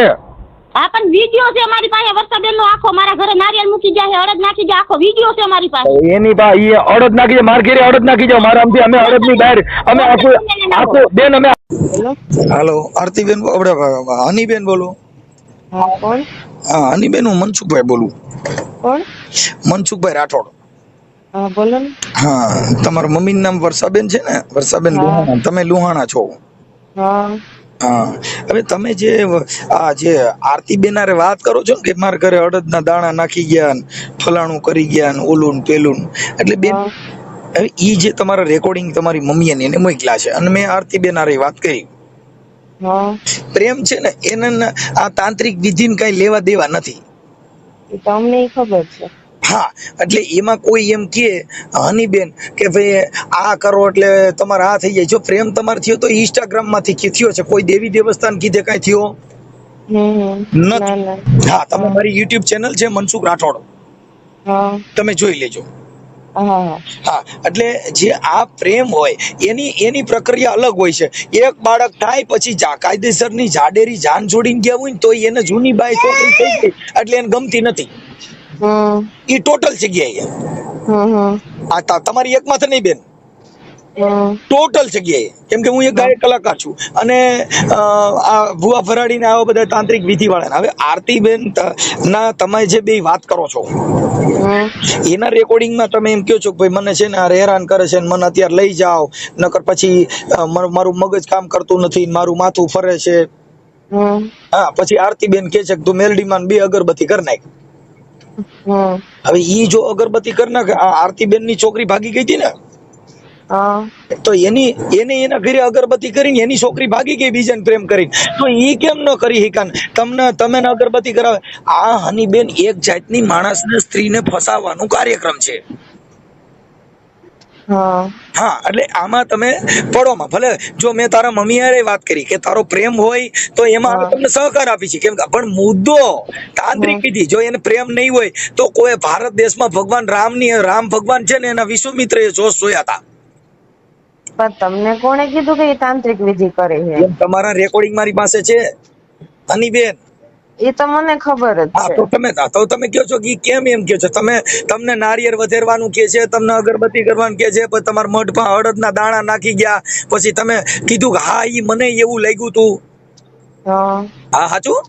હા પણ વિડીયો છે મારી પાસે. વરસાદ નો આખો મારા ઘરે નારિયેળ મૂકી જાય, અડદ નાખી જાય, આખો વિડીયો છે મારી પાસે. એની પાસે અડદ નાખી જાય, માર ઘરે અડદ નાખી જાવ. મારા આમથી અમે અડદની બહાર અમે આખું બેન અમે. હાલો આરતીબેન, આપણે હનીબેન બોલો. હા કોણ? હા હનીબેન, હું મનસુખભાઈ બોલું. કોણ? મનસુખભાઈ રાઠોડ. હા બોલો ને. હા, તમારા મમ્મીનું નામ વર્ષાબેન છે ને? વર્ષાબેન લુહાણા. તમે લુહાણા છો? હા હા. હવે તમે જે આરતીબેન હારે વાત કરો છો ને કે મારા ઘરે અડદના દાણા નાખી ગયા ને ફલાણું કરી ગયા ને ઓલું ને પેલું, એટલે બેન હવે ઈ જે તમારા રેકોર્ડિંગ તમારી મમ્મીએ ને એને મોકલ્યા છે અને મેં આરતીબેન હારે વાત કરી. પ્રેમ છે ને એને આ તાંત્રિક વિધિને કઈ લેવા દેવા નથી. તમને ખબર છે? હા, એટલે એમાં કોઈ એમ કે હનીબેન કે ભાઈ આ કરો એટલે તમારે આ થઈ જાય. જો પ્રેમ તમારે થયો તો ઇન્સ્ટાગ્રામ માંથી થયો છે, કોઈ દેવી દેવસ્થાન કીધે કઈ થયો નથી. હા, તમે મારી યુટ્યુબ ચેનલ છે મનસુખ રાઠોડ, તમે જોઈ લેજો. હા, એટલે જે આ પ્રેમ હોય એની પ્રક્રિયા અલગ હોય છે. એક બાળક થાય પછી કાયદેસરની જાડેરી જાન જોડીને ગયા હોય ને તો એને જૂની બાઈ છોકરી થઈ ગઈ એટલે એને ગમતી નથી. ઈ ટોટલ જગ્યાએ આ તમારી એક માથે નહીં બેન, ટોટલ જગ્યાએ. કેમ કે હું એક ગાયક કલાકાર છું અને આ ભુવા ફરાડી ને આવા બધા તાંત્રિક વિધિ વાળા. હવે આરતીબેન ના તમે જે બે વાત કરો છો એના રેકોર્ડિંગમાં તમે એમ કહો છો કે ભાઈ મને છે ને આ હેરાન કરે છે ને મને અત્યારે લઈ જાઓ, નકર પછી મારું મગજ કામ કરતું નથી, મારું માથું ફરે છે. હા, પછી આરતીબેન કે છે કે તું મેલડીમાં 2 અગરબત્તી કરી નાખ. હવે ઈ જો અગરબત્તી કરી નાખે, આરતીબેન ની છોકરી ભાગી ગઈ હતી ને તો એના ઘરે અગરબત્તી કરીને એની છોકરી ભાગી ગઈ બીજાને પ્રેમ કરીને, તો ઈ કેમ ન કરી હિકાન? તમે અગરબત્તી કરાવે. આ હનીબેન એક જાતની માણસને સ્ત્રીને ફસાવવાનું કાર્યક્રમ છે. હા, એટલે આમાં તમે પડોમાં ભલે જો મેં તારા મમ્મી હારે વાત કરી કે તારો પ્રેમ હોય તો એમાં અમે તમને સહકાર આપી છીએ, કેમ પણ મુદ્દો તાંત્રિક વિધિ જો એને પ્રેમ નહીં હોય તો કોઈ ભારત દેશમાં ભગવાન રામ ભગવાન છે ને એના વિશ્વામિત્રએ જોશ જોયા હતા. પણ તમને કોણે કીધું કે એ તાંત્રિક વિધિ કરે છે? તમારા રેકોર્ડિંગ મારી પાસે છે હનીબેન. એ તો મને ખબર જ છે. તો તમે કહો છો કે કેમ એમ કહો છો? તમને નારિયેળ વધેરવાનું કે છે, તમને અગરબત્તી કરવાનું કે છે, પછી તમારા મઢમાં અડદના દાણા નાખી ગયા, પછી તમે કીધું કે હા ઈ મને એવું લાગ્યું તું. હા સાચું?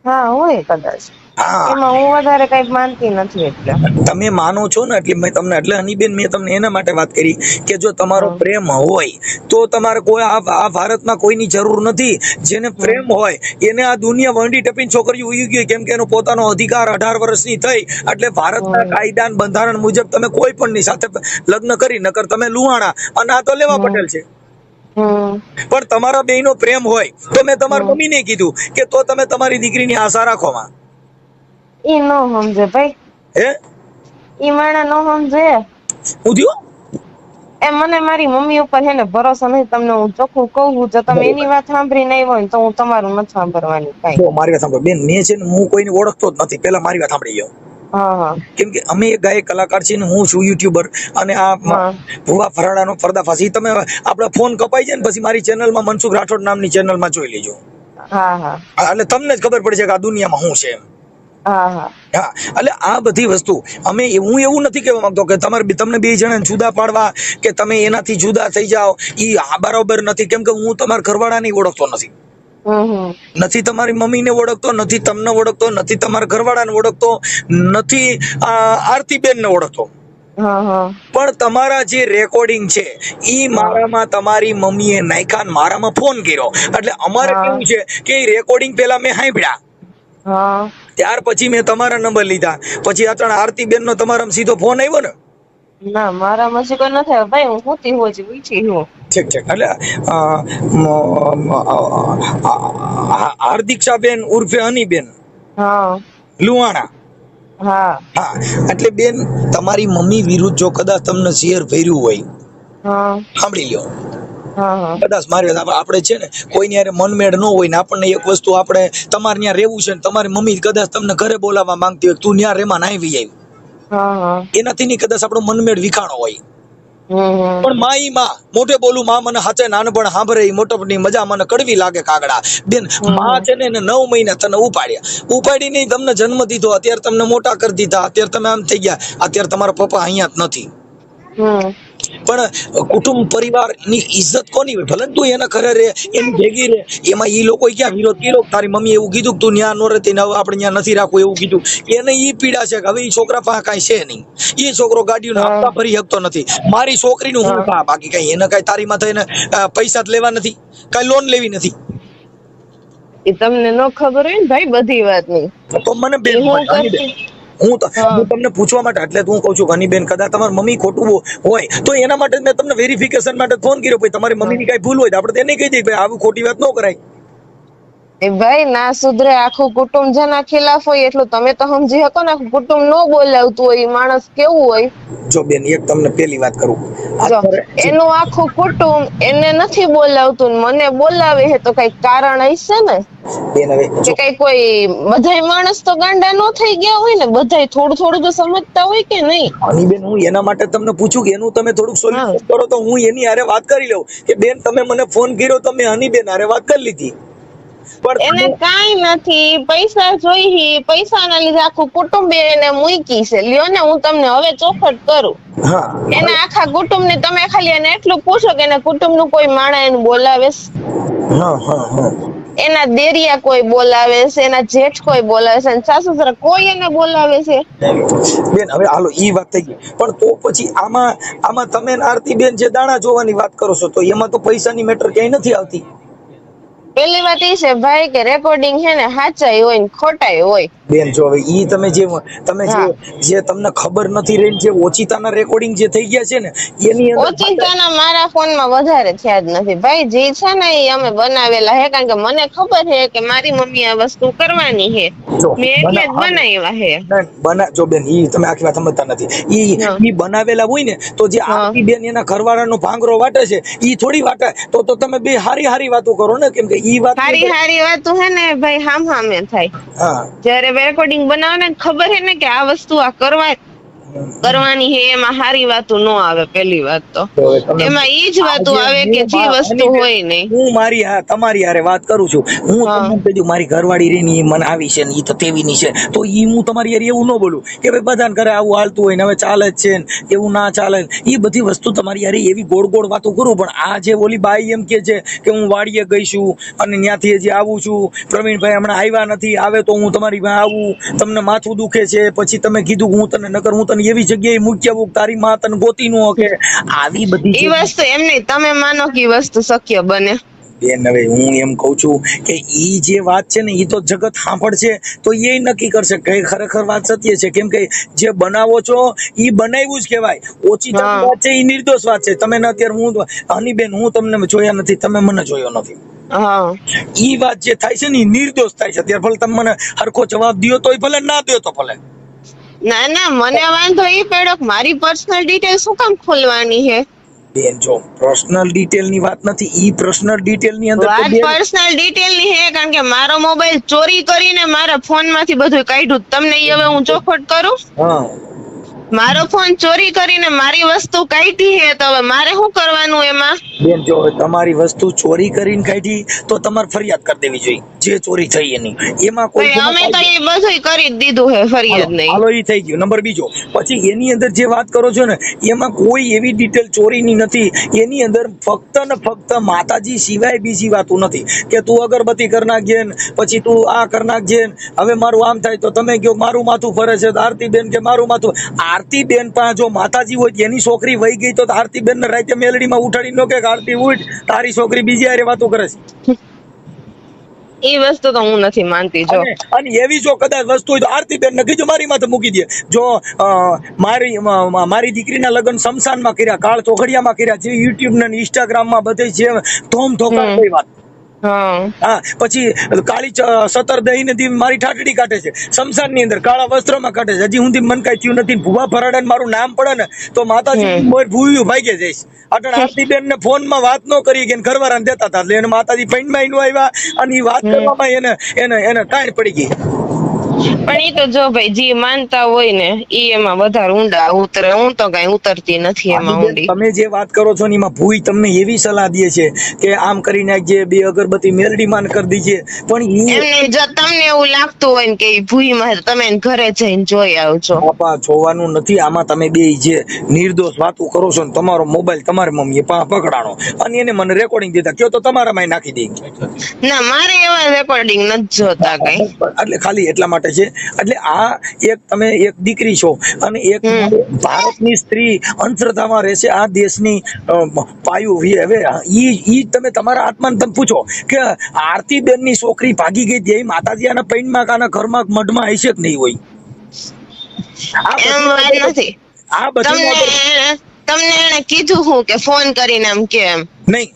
હા હોય કદાચ. હા એમાં હું વધારે કઈ માનતી નથી. એટલે તમે માનો છો ને એટલે મેં તમને એટલે હનીબેન મેં તમને એના માટે વાત કરી કે જો તમારો પ્રેમ હોય તો તમારે કોઈ આ ભારતમાં કોઈની જરૂર નથી. જેને પ્રેમ હોય એને આ દુનિયા વંડી ટપીને છોકરીઓ ઉઈ ગઈ, કેમ કે એનો પોતાનો અધિકાર 18 વર્ષની થઈ એટલે ભારતના કાયદા બંધારણ મુજબ તમે કોઈ પણ ની સાથે લગ્ન કરી, નકર તમે લુહાણા અને આ તો લેવા પટેલ છે. પણ તમારા બેયનો પ્રેમ હોય તો મેં તમારી મમ્મીને કીધું કે તો તમે તમારી દીકરીની આશા રાખો માં. ઈ નો સમજે ભાઈ, હે ઈ માણા નો સમજે. હું થયું એ મને મારી મમ્મી ઉપર છે ને ભરોસો નથી. તમને હું ચોખ્ખું કહું, જો તમે એની વાત સાંભળી નહીં હોય તો હું તમારું નથી સાંભળવાની કઈ. જો મારી વાત સાંભળો બેન, મેં છે ને હું કોઈને ઓળખતો જ નથી. પેલા મારી વાત સાંભળી જાઓ. કેમ કે અમે એક ગાયક કલાકાર છીએ ને હું છું યુટ્યુબર, અને આ ભુવા ફરાડાનો પર્દાફાશ ઈ તમે આપડા ફોન કપાઈ જાય ને પછી મારી ચેનલમાં મનસુખ રાઠોડ નામની ચેનલમાં જોઈ લેજો. એટલે તમને જ ખબર પડશે કે આ દુનિયામાં શું છે એમ. હા, એટલે આ બધી વસ્તુ અમે હું એવું નથી કહેવા માંગતો કે તમારે તમને બે જણા જુદા પાડવા કે તમે એનાથી જુદા થઈ જાઓ, ઈ બરાબર નથી. કેમ કે હું તમારા ઘરવાળાને ઓળખતો નથી, નથી તમારી મમ્મીને ઓળખતો, નથી તમને ઓળખતો, નથી તમારા ઘરવાળાને ઓળખતો, નથી આરતીબેનને ઓળખતો. પણ તમારા જે રેકોર્ડિંગ છે ઈ મારામાં તમારી મમ્મીએ નાખ્યા, મારામાં ફોન કર્યો. એટલે અમારે કેવું છે કે રેકોર્ડિંગ પેલા મેં સાંભળ્યા, ત્યાર પછી મેં તમારા નંબર લીધા. પછી આ આરતીબેન નો તમારા સીધો ફોન આવ્યો ને? ના, મારા મસી કોઈ નથી આવ્યો ભાઈ, હું હોતી હોજ વીછી હું. ઠીક ઠીક. એટલે હાર્દિક્ષાબેન ઉર્ફે હનીબેન લુહાણા. હા, એટલે બેન તમારી મમ્મી વિરુદ્ધ જો કદાચ તમને શેર ભર્યું હોય, સાંભળી લ્યો. કદાચ મારી આપણે છે ને કોઈની યારે મનમેળ ન હોય ને આપણને એક વસ્તુ આપણે તમારે ત્યાં રહેવું છે ને તમારી મમ્મી કદાચ તમને ઘરે બોલાવવા માંગતી હોય, તું ત્યાં રેમાં ના આવી આવી, એનાથી ની કદાચ આપણો મનમેળ વિખાણો હોય. પણ માઈ માં મોઢે બોલું, માં મને હાચે નાનપણ સાંભળે મોટપની મજા મને કડવી લાગે કાગડા. બેન માં છે ને 9 મહિના તને ઉપાડી નહીં, તમને જન્મ દીધો, અત્યારે તમને મોટા કરી દીધા, અત્યારે તમે આમ થઈ ગયા, અત્યારે તમારા પપ્પા અહીંયા જ નથી. પણ કુટુંબ પરિવાર ની ઇજ્જત કોની હોય? ભલે તું એના ઘરે રે, એની ભેગી રે, એમાં ઈ લોકો ક્યાં વિરોધ કર્યો? તારી મમ્મી એવું કીધું કે તું ન્યા નો રહેતી, હવે આપણે ન્યા નથી રાખવું એવું કીધું? એને ઈ પીડા છે કે હવે ઈ છોકરા પાસે કાંઈ છે નહીં, ઈ છોકરો ગાડીઓના હપ્તા ભરી શકતો નથી. મારી છોકરીનું હું થા, બાકી કઈ એને કઈ તારી માથે એને પૈસા જ લેવા નથી, કઈ લોન લેવી નથી. એ તમને ન ખબર હોય ને ભાઈ બધી વાતની, તો મને બેન હું તમને પૂછવા માટે એટલે હું કઉ છું હનીબેન, કદાચ તમારી મમ્મી ખોટું હોય તો એના માટે મેં તમને વેરિફિકેશન માટે ફોન કર્યો. ભાઈ તમારી મમ્મીની કઈ ભૂલ હોય તો આપણે તેને કહી દઈએ ભાઈ આવું ખોટી વાત ન કરાય. એ ભાઈ ના સુધરે, આખું કુટુંબ જેના ખિલાફ હોય એટલું તમે તો સમજી શકો ને. આખું કુટુંબ ન બોલાવતું હોય એ માણસ કેવું હોય? જો બેન એક તમને પેલી વાત કરું, એનું આખું કુટુંબ એને નથી બોલાવતું ને મને બોલાવે છે તો કઈ કારણ હશે ને બેન. હવે કે કઈ કોઈ બધાય માણસ તો ગાંડા નો થઈ ગયા હોય ને, બધાય થોડું થોડું તો સમજતા હોય કે નહીં? હની બેન હું એના માટે તમને પૂછું કે એનું તમે થોડુંક સોલ્યુશન કરો તો હું એની હારે વાત કરી લઉં કે બેન તમે મને ફોન કર્યો તો મેં હની બેન હારે વાત કરી લીધી. એને કઈ નથી, પૈસા જોઈ, પૈસા ના લીધે આખું કુટુંબ એને મૂકી છે. લ્યો ને હું તમને હવે ચોખટ કરું, એના આખા કુટુંબ ને તમે ખાલી એને એટલું પૂછો કે એના કુટુંબ નું કોઈ માણસ એને બોલાવે, એના દેરિયા કોઈ બોલાવે છે, એના જેઠ કોઈ બોલાવે છે, સાસુ સસરા કોઈ એને બોલાવે છે? બેન હવે હાલો ઈ વાત થઈ ગઈ, પણ તો પછી આમાં તમે આરતી બેન જે દાણા જોવાની વાત કરો છો તો એમાં તો પૈસાની મેટર ક્યાંય નથી આવતી. પેલી વાત એ છે ભાઈ કે રેકોર્ડિંગ છે ને સાચાઈ હોય ને ખોટાઈ હોય. બેન જો હવે ઈ તમે જે તમને ખબર નથી રહી, જે ઓચિતાના રેકોર્ડિંગ જે થઈ ગયા છે ને એની અંદર ઓચિતાના મારા ફોનમાં વધારે થયા જ નથી ભાઈ. જે છે ને એ અમે બનાવેલા છે, કારણ કે મને ખબર છે કે મારી મમ્મી આ વસ્તુ કરવાની છે, મેં એટલે જ બનાવ્યા છે. જો બેન ઈ તમે આખી વાત સમજતા નથી. ઈ બનાવેલા હોય ને તો જે આરતી બેન એના ઘરવાળાનો ભાંગરો વાટે છે ઈ થોડી વાટે, તો તમે બે હારી વાતો કરો ને. કેમ કે ઈ વાત હારી વાતો હે ને ભાઈ હામે થાય. જયારે રેકોર્ડિંગ બનાવે ને ખબર હે ને કે આ વસ્તુ આ કરવા કરવાની હે એમાં સારી વાતો ન આવે. પેલી વાત તો એમાં ઈ જ વાતો આવે કે જે વસ્તુ હોય નહીં. હું મારી તમારી હારે વાત કરું છું, હું તમને કીધું મારી ઘરવાળી રહી ને મને આવી છે ને ઈ તો તેવીની છે, તો ઈ હું તમારી હારે એવું ન બોલું કે ભાઈ બધાને ઘરે આવું હાલતું હોય ને હવે ચાલે જ છે ને એવું ના ચાલે. એ બધી વસ્તુ તમારી હારે એવી ગોળ ગોળ વાતો કરું. પણ આ જે ઓલી બાઈ એમ કે છે કે હું વાડીએ ગઈ છું અને ત્યાંથી હજી આવું છું, પ્રવીણભાઈ હમણાં આવ્યા નથી, આવે તો હું તમારી પાસે આવું, તમને માથું દુખે છે, પછી તમે કીધું હું તને નકર હું તને એવી જગ્યાએ મૂકી આવું તારી માં તને ગોતી નો કે આવી બધી ઈ વસ્તુ એમ નહીં, તમે માનો કે વસ્તુ શક્ય બને બેન. હવે હું એમ કઉ છું કે ઈ જે વાત છે ને ઈ તો જગત સાંભળશે તો એ નક્કી કરશે કે ખરેખર વાત સત્ય છે. કેમ કે જે બનાવો છો ઈ બનાવ્યું જ કહેવાય. ઓછી વાત છે ઈ નિર્દોષ વાત છે. તમે અત્યારે હું હનીબેન હું તમને જોયા નથી, તમે મને જોયો નથી. ઈ વાત જે થાય છે ને ઈ નિર્દોષ થાય છે. ત્યારે ભલે તમે મને હરખો જવાબ દો તોય ભલે, ના દો તો ભલે. ના ના, મને વાંધો ઈ પડ્યો મારી પર્સનલ ડિટેલ શું કામ ખોલવાની છે? બેન જો પર્સનલ ડિટેલ ની વાત નથી, ઈ પર્સનલ ડિટેલ ની અંદર વાત પર્સનલ ડિટેલ ની છે કારણ કે મારો મોબાઈલ ચોરી કરીને મારા ફોન માંથી બધું કાઢ્યું. તમને ઈ હવે હું ચોખવટ કરું? મારો ફોન ચોરી કરીને મારી વસ્તુ કાઢી છે તો હવે મારે શું કરવાનું એમાં? બેન જો તમારી વસ્તુ ચોરી કરીને કાઢી તો તમારે ફરિયાદ કરી દેવી જોઈએ જે ચોરી થઈ એની. એમાં કોઈ અમે તો એ બધું કરી દીધું છે, ફરિયાદ નહીં. હાલો ઈ થઈ ગયું. નંબર બીજો, પછી એની અંદર જે વાત કરો છો ને એમાં કોઈ એવી ડિટેલ ચોરીની નથી. એની અંદર ફક્ત ને ફક્ત માતાજી સિવાય બીજી વાતો નથી કે તું અગરબત્તી કરી નાખજે ને પછી તું આ કરી નાખજે ને હવે મારું આમ થાય તો તમે કહો મારું માથું ફરે છે, આરતી બેન કે મારું માથું. આરતી બેન પાસે જો માતાજી હોય એની છોકરી વહી ગઈ તો આરતી બેન ને રાતે મેલડીમાં ઉઠાડી નો કે આરતી ઉઠ તારી છોકરી બીજી હારે વાતો કરે છે. એ વસ્તુ તો હું નથી માનતી. જો અને એવી જો કદાચ વસ્તુ હોય તો આરતી બેન ને કીધું મારી માથે મૂકી દે. જો મારી દીકરીના લગ્ન શમશાનમાં કર્યા, કાળ ચોઘડિયામાં કર્યા, જે યુટ્યુબ ને ઇન્સ્ટાગ્રામ માં બધે જે ધોમ ધોકાર કોઈ વાત. પછી કાળી 17 દહીં ને મારી ઠાઠડી કાઢે છે શમશાન ની અંદર, કાળા વસ્ત્રમાં કાઢે છે. હજી સુધી મન કઈ થયું નથી. ભુવા ભરાડા મારું નામ પડે ને તો માતાજી ભૂયું ભાગે જઈશ. અટણ આરતી બેન ને ફોન માં વાત ન કરી કે ઘરવાળા ને દેતા હતા એટલે એને માતાજી પૈણ માં નો આવ્યા અને વાત કરવામાં એને ટાઈમ પડી ગઈ. પણ એ તો જો ભાઈ જે માનતા હોય ને એ એમાં વધારે ઊંડા ઉતરે. હું તો કઈ ઉતરતી નથી એમાં ઊંડી. તમે જે વાત કરો છો ને એમાં ભૂઈ તમને એવી સલાહ દે છે કે આમ કરી નાખજે, 2 અગરબત્તી મેલડી માં કરી દીજે. પણ એમને જો તમને એવું લાગતું હોય ને કે ભૂઈ માં તમે ઘરે જઈને જોઈ આવજો, બાપા જોવાનું નથી. આમાં તમે બે જે નિર્દોષ વાતો કરો છો ને તમારો મોબાઈલ તમારી મમ્મીએ પકડાણો અને એને મને રેકોર્ડિંગ દીધા કયો તો તમારામાં નાખી દે. ના મારે એવા રેકોર્ડિંગ નથી જોતા કઈ. એટલે ખાલી એટલા માટે છે. એટલે આ એક તમે એક દીકરી છો અને એક ભારતની સ્ત્રી અંધશ્રદ્ધામાં રહેશે, આ દેશની પાયું. હવે ઈ તમે તમારા આત્માને તમે પૂછો કે આરતી બેન ની છોકરી ભાગી ગઈ તે માતાજી આના પૈણમાં આના ઘરમાં મઢમાં હશે કે નહીં હોય? એમ વાત નથી. આ બધું તમને એને કીધું હું કે ફોન કરીને એમ કે એમ નહીં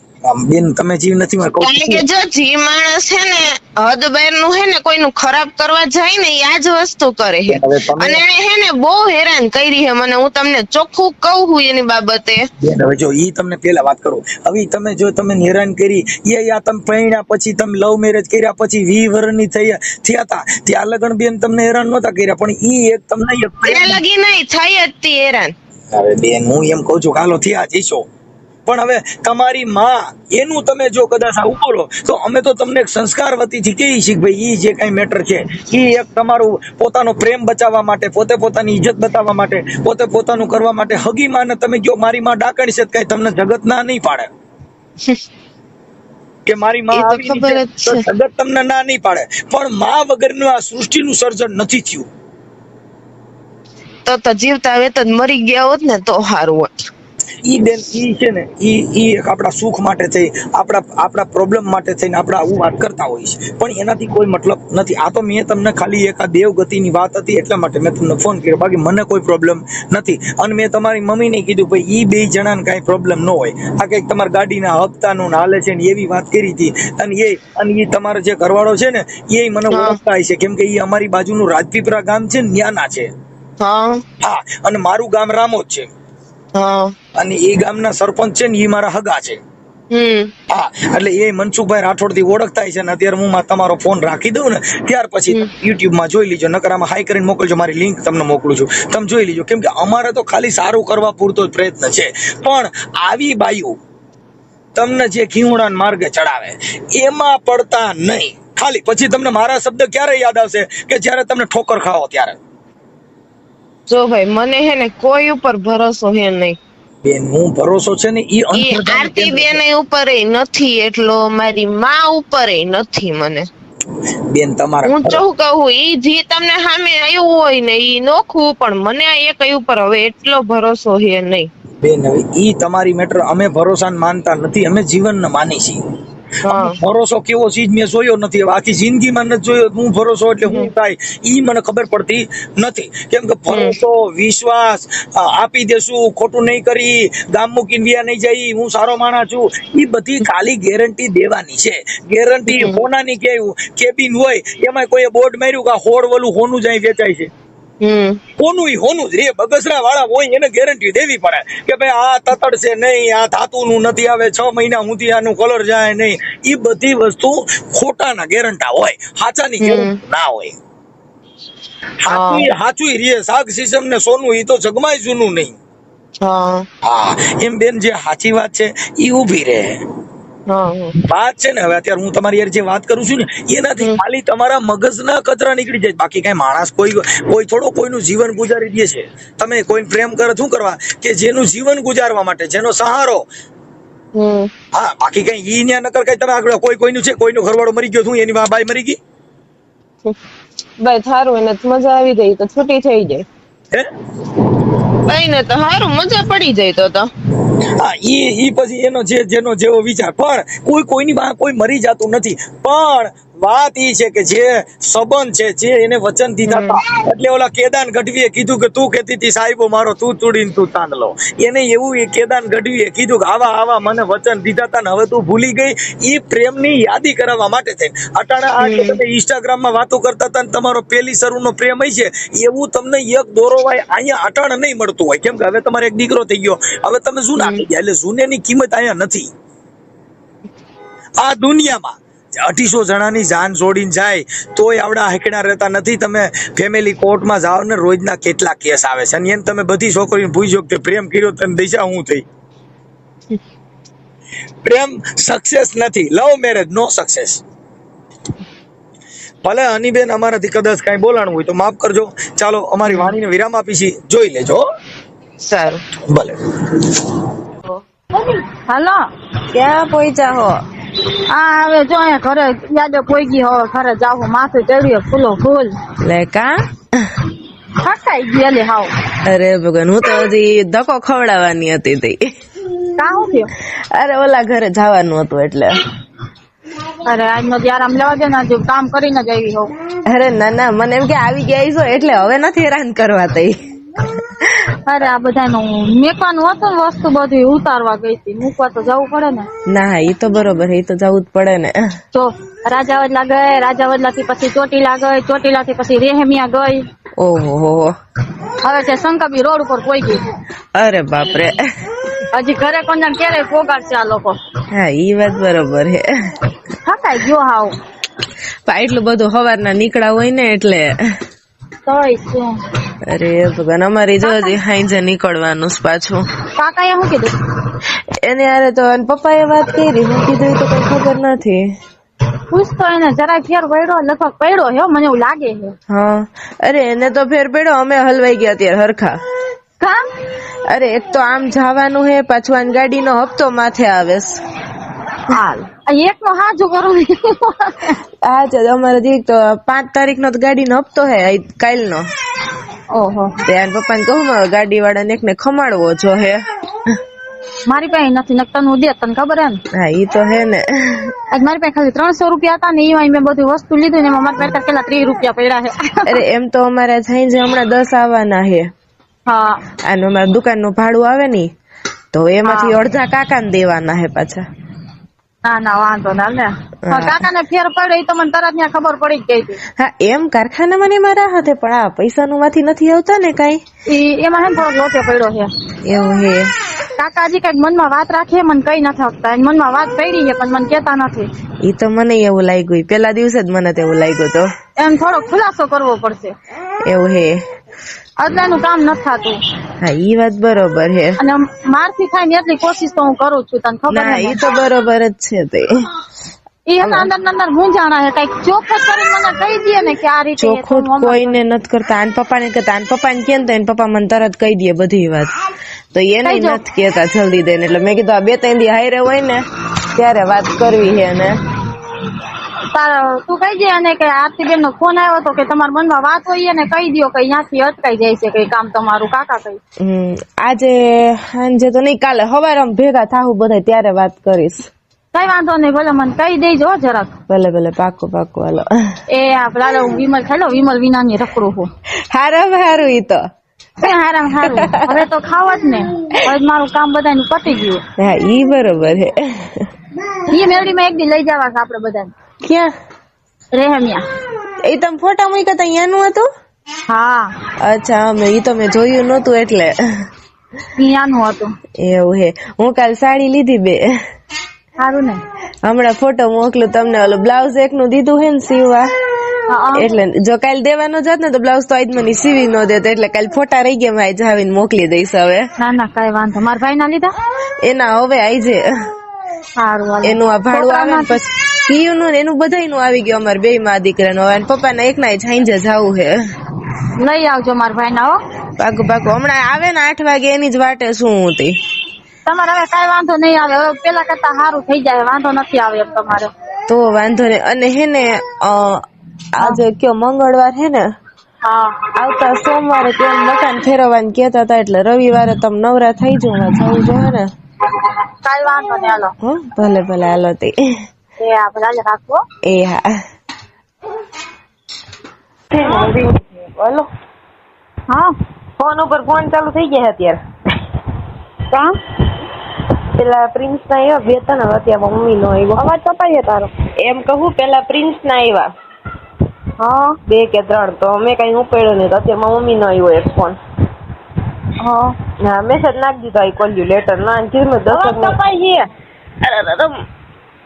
બેન તમે જીવ નથી કારણ કે જો જે માણસ છે ને હદ બહાર નું હે ને કોઈનું ખરાબ કરવા જાય ને એ આ જ વસ્તુ કરે છે. અને એને હે ને બહુ હેરાન કરી છે મને. હું તમને ચોખ્ખું કહું છું એની બાબતે. હવે જો ઈ તમને પેલા વાત કરું. હવે તમે જો તમે હેરાન કરી એ તમે પૈણ્યા પછી તમે લવ મેરેજ કર્યા પછી 20 વર્ષની થયા હતા ત્યાં લગન બેન તમને હેરાન નહોતા કર્યા. પણ ઈ એક તમને લગી નહીં થઈ હતી હેરાન. હવે બેન હું એમ કઉ છું કાલો થયા જઈશો. પણ હવે તમારી માં એનું તમે જો કદાચ આવું બોલો તો અમે તો તમને સંસ્કાર વતીથી કહીએ છીએ કે ભાઈ ઈ જે કઈ મેટર છે ઈ એક તમારું પોતાનો પ્રેમ બચાવવા માટે, પોતે પોતાની ઇજ્જત બતાવવા માટે, પોતે પોતાનું કરવા માટે હગી માં તમે જો મારી માં ડાકણી છે કઈ તમને જગત ના નહીં પાડે કે મારી માં આવી તો જગત તમને ના નહીં પાડે. પણ માં વગરનું આ સૃષ્ટિનું સર્જન નથી થયું. તો જીવતા હવે તો મરી ગયા હોત ને તો સારું હોત. ઈ બેન ઈ છે ને ઈ આપણા સુખ માટે થઈ, આપણા પ્રોબ્લેમ માટે થઈને આપણે આવું વાત કરતા હોય છે. પણ એનાથી કોઈ મતલબ નથી. આ તો મેં તમને ખાલી એક આ દેવગતિની વાત હતી એટલા માટે મેં તમને ફોન કર્યો, બાકી મને કોઈ પ્રોબ્લેમ નથી. અને મેં તમારી મમ્મીને કીધું ભાઈ ઈ 2 જણાને કાંઈ પ્રોબ્લેમ ન હોય. આ કંઈક તમારા ગાડીના હપ્તાનું હાલે છે ને એવી વાત કરી હતી. અને એ તમારો જે ઘરવાળો છે ને એ મને ઓળખતા છે કેમ કે એ અમારી બાજુનું રાજપીપળા ગામ છે ને ન્યાના છે. હા અને મારું ગામ રામોદ છે અને એ ગામના સરપંચ છે ને એ મારા હગા છે. હા, એટલે એ મનસુખભાઈ રાઠોડ થી ઓળખતા છે ને અત્યારે હું તમારો ફોન રાખી દઉં ને ત્યાર પછી યુટ્યુબ માં જોઈ લીજો, નકર આમાં હાઈ કરીને મોકલજો, મારી લિંક તમને મોકલું છું, તમે જોઈ લીજો. કેમ કે અમારે તો ખાલી સારું કરવા પૂરતો જ પ્રયત્ન છે, પણ આવી બાયું તમને જે ખીવણા માર્ગે ચડાવે એમાં પડતા નહીં. ખાલી પછી તમને મારા શબ્દ ક્યારે યાદ આવશે કે જ્યારે તમને ઠોકર ખાઓ ત્યારે. જો ભાઈ મને હે ને કોઈ ઉપર ભરોસો હે નહીં બેન, હું ભરોસો છે ને ઈ આરતી બેન ઉપર નથી, એટલો મારી માં ઉપર નથી. મને બેન તમારા હું ચૌ કહું ઈ જે તમને સામે આવ્યું હોય ને ઈ નોખું, પણ મને આ એક ઉપર હવે એટલો ભરોસો હે નહીં. બેન હવે ઈ તમારી મેટર, અમે ભરોસાને માનતા નથી, અમે જીવનને માની છીએ. ભરોસો કેવો ચીજ મેં જોયો નથી, હવે આખી જિંદગીમાં નથી જોયો. હું ભરોસો એટલે હું થાય ઈ મને ખબર પડતી નથી. કેમ કે ભરોસો, વિશ્વાસ આપી દેશું, ખોટું નહીં કરી, ગામ મૂકીને વ્યા નહીં જાય, હું સારો માણસ છું, ઈ બધી ખાલી ગેરંટી દેવાની છે. ગેરંટી હોનાની કેબિન હોય એમાં કોઈ બોર્ડ માર્યું કે હોડ વલું હોનું જાય વેચાય છે, હોનું જ રે, બગસરા વાળા હોય એને ગેરંટી દેવી પડે કે ભાઈ આ તતડશે નહીં, આ ધાતુનું નથી આવે, 6 મહિના સુધી આનું કલર જાય નહીં. એ બધી વસ્તુ ખોટાના ગેરંટા હોય, સાચાની ગેરંટી ના હોય. સાચું રે, શાક સિસ્ટમ ને સોનું ઈ તો જગમાય જૂનું નહીં. હા, એમ બેન જે સાચી વાત છે ઈ ઉભી રહે. વાત છે ને હવે અત્યારે હું તમારી યાર જે વાત કરું છું ને એનાથી ખાલી તમારા મગજના કચરા નીકળી જાય, બાકી કઈ માણસ કોઈ થોડો કોઈનું જીવન ગુજારી દે છે. તમે કોઈ પ્રેમ કરે શું કરવા કે જેનું જીવન ગુજારવા માટે, જેનો સહારો. હા, બાકી કઈ ઈ ન્યા નકર કઈ તમે આગળ કોઈનું છે, કોઈનો ઘરવાળો મરી ગયો, શું એની બાઈ મરી ગઈ? ભાઈ થારું એને મજા આવી ગઈ તો છૂટી થઈ જાય. હે ભાઈ ને તો સારું મજા પડી જાય તો હા, ઈ પછી જેનો જેવો વિચાર. પણ કોઈની બહાર કોઈ મરી જતું નથી, પણ વાત ઈ છે કે જે સંબંધ છે, જે એને વચન દીધા હતા, એટલે ઓલા કેદાન ગઢવીએ કીધું કે તું કહેતી હતી સાહેબો મારો તું તોડીને તું તાંડલો, એને એવું એ કેદાન ગઢવીએ કીધું કે આવા મને વચન દીધા હતા ને હવે તું ભૂલી ગઈ. ઈ પ્રેમની યાદી કરાવવા માટે થઈને અટાણા આ કે તમે ઇન્સ્ટાગ્રામમાં વાતો કરતા હતા ને તમારો પેલી શરૂનો પ્રેમ હોય છે એવું તમને એક દોરોવાય અહીંયા અટાણા નહીં મળતું હોય. કેમ કે હવે તમારે એક દીકરો થઈ ગયો, હવે તમે શું નાખી ગયા, એટલે જૂનેની કિંમત અહીંયા નથી. આ દુનિયામાં 250 જણાની જાન જોડીને જાય તોય આવડા હેકડા રહેતા નથી. તમે ફેમિલી કોર્ટમાં જાઓ ને રોજના કેટલા કેસ આવે છે, અને એને તમે બધી છોકરીને પૂછજો કે પ્રેમ કર્યો તને દિશા હું થઈ. પ્રેમ સક્સેસ નથી, લવ મેરેજ નો સક્સેસ. ભલે હનીબેન અમારાથી કદાચ કઈ બોલાણું હોય તો માફ કરજો. ચાલો અમારી વાણીને વિરામ આપીશી, જોઈ લેજો. સારું, ભલે. હાલો, ક્યાં પહોંચ્યા હો? આ હવે જો અહીંયા ઘરે યાદો કોઈ ગઈ, હવે ઘરે જાવું, માથું ચડ્યું ફૂલો ફૂલ લે કા થકાઈ ગયેલી હાવ. અરે ભગવાન, હું તો હજી ધક્કો ખવડાવવાની હતી તે. કા હું થયું? અરે ઓલા ઘરે જવાનું હતું એટલે. અરે આજનો આરામ લેવા દે ને, કામ કરીને જ આવી હોઉં. અરે ના, મને એમ કે આવી ગયા છો એટલે હવે નથી હેરાન કરવા તઈ. અરે આ બધાનું મેકવાનું હતું ને, વસ્તુ બધી ઉતારવા ગઈ હતી, મૂકવા તો જવું પડે ને. ના ઈ તો બરોબર, એ તો જવું જ પડે ને. તો રાજાવદલા ગઈ, રાજાવદલા થી પછી ચોટીલા ગઈ, ચોટીલા થી પછી રેહમિયા ગઈ. ઓહો, હવે છે શંકાબી રોડ ઉપર કોઈ ગઈ. અરે બાપરે, હજી ઘરે કોણ ક્યારે પોગાડ છે આ લોકો. હા ઈ વાત બરોબર હે. થકાઈ ગયો હાવ. એટલું બધું સવારના નીકળ્યા હોય ને એટલે. તોય શું. અરે ભગવાન, અમારી જો હજી હાંજે નીકળવાનું છે પાછું. કાકાએ શું કીધું? એને યારે તો પપ્પાએ વાત કરી, હું કીધું તો કઈ ખબર નથી. પૂછતો એને જરાય ફેર પડ્યો, લગભગ પડ્યો હે, મને એવું લાગે છે. હા, અરે એને તો ફેર પડ્યો, અમે હલવાઈ ગયા ત્યારે હરખા. કામ? અરે એક તો આમ જવાનું હે, પાછું આની ગાડીનો હપ્તો માથે આવે. હાલ એક નો હાજુ કરો. હા છે અમારે જી તો 5 તારીખનો ગાડીનો હપ્તો હે, કાલનો. ઓહો, ત્યાં પપ્પાને કહું ગાડી વાળાને એકને ખમાડવો જો હે. મારી પાસે નથી, ને તને દે, તને ખબર હે ને. હા ઈ તો હે ને. આજ મારી પાસે ખાલી 300 રૂપિયા હતા ને, એમાં મેં બધી વસ્તુ લીધું ને એમાં મારી પાસે પેલા 30 રૂપિયા પડ્યા છે. અરે એમ તો અમારે સાંજે હમણાં 10 આવવાના હે. હા, અને અમારા દુકાનનું ભાડું આવે ને તો એમાંથી અડધા કાકાને દેવાના હે પાછા. ના વાંધો ના લે. કાકા ને ફેર પડ્યો એ તો મને તરત ત્યાં ખબર પડી જ ગઈ હતી. હા એમ કારખાનામાં ને મારા હાથે, પણ આ પૈસાનું માંથી નથી આવતા ને કઈ. એમાં હે થોડો લોચો પડ્યો છે. એવું હે. કાકાજી કઈક મનમાં વાત રાખે મને કઈ નથી શકતા મનમાં વાત પડી છે પણ મને કેતા નથી ઈ તો મને એવું લાગ્યું પેલા દિવસે જ મને તેવું લાગ્યું તો એમ થોડો ખુલાસો કરવો પડશે એવું હે અત્યારનું કામ નથી થતું હા ઈ વાત બરોબર હે અને મારથી થાય ને એટલી કોશિશ તો હું કરું છું તને ખબર ના ને ઈ તો બરોબર જ છે તે ઈ અંદર મૂંઝાણા છે કઈક ચોખ્ખટ કરીને મને કહી દે ને કે આ રીતે ચોખ્ખું કોઈને નથી કરતા આન પપ્પાને કહેતા આન પપ્પાને કે ને પપ્પા મને તરત કહી દે બધી વાત તો એને નથી કેતા જલ્દી દઈને એટલે મેં કીધું આ 2-3 દી હારે હોય ને ત્યારે વાત કરવી છે ને તું કહી દે અને કે આરતીબેન નો ફોન આવ્યો તો કે તમારા મનમાં વાત હોય ને કહી દો કે અહીંયાથી અટકાઈ જાય છે કઈ કામ તમારું કાકા કઈ આજે સાંજે તો નહીં કાલે સવારે ભેગા થાવું બધા ત્યારે વાત કરીશ કઈ વાંધો નહીં ભલે મને કહી દેજો જરાક ભલે પાકું હાલો એ આપડે હું વિમલ ખાઈ લો વિમલ વિના ની રખડું હું હારું ઈ તો હારામ હારું હવે તો ખાવ જ ને હવે મારું કામ બધાનું પતી ગયું હા ઈ બરોબર હે ઈ મેલડી માં એક દી લઈ જવા આપડે બધા ક્યાં રેહમિયા એ તમે ફોટા મૂક્યા તા અહીંયાનું હતું હા અચ્છા ઈ તો મેં જોયું નતું એટલે અહીંયાનું હતું એવું હે હું કાલ સાડી લીધી 2 સારું ને હમણાં ફોટો મોકલું તમને ઓલું બ્લાઉઝ એકનું દીધું હે ને સીવવા એટલે જો કાલ દેવાનો જાત ને તો બ્લાઉઝ તો આજ મને સીવી ન દેતો એટલે કાલ ફોટા રહી ગયા આજ આવીને મોકલી દઈશ હવે ના કઈ વાંધો મારા ભાઈ ના લીધા એના હવે આઈજે સારું એનું આ ભાડું આવે ને પછી નું એનું બધાયનું આવી ગયું અમારે 2 માં દીકરાનું હવે પપ્પા ના એક ના સાંજે જાવું હે લઈ આવજો મારા ભાઈ ના હો પાકું હમણાં આવે ને 8 વાગે એની જ વાટે શું હતી તમારે હવે કઈ વાંધો નહીં આવે હવે પેલા કરતા સારું થઈ જાય વાંધો નથી આવે એમ તમારે તો વાંધો નહીં અને હે ને આજે કયો મંગળવાર હે ને આવતા સોમવારે કેમ મકાન ફેરવવાનું કેતા હતા એટલે રવિવારે તમે નવરા થઈ જવા જવું જોઈએ ને કઈ વાંધો નહીં હાલો ભલે હાલો તે એ આપણે રાખો એ હા બોલો હા ફોન ઉપર ફોન ચાલુ થઈ ગયા અત્યારે કામ પેલા પ્રિન્સ ના આવ્યા 2 ત્રણ અત્યારે મમ્મી નો આવ્યો અવાજ કપાય તારો એમ કહું પેલા પ્રિન્સ ના આવ્યા હા 2 કે 3 તો અમે કઈ ઉપાડ્યો નહીં તો અત્યારે મમ્મી નો આવ્યો એક ફોન હા મેસેજ નાખી દીધો આઈ કોલ યુ લેટર ના કીધું 10 કપાય છે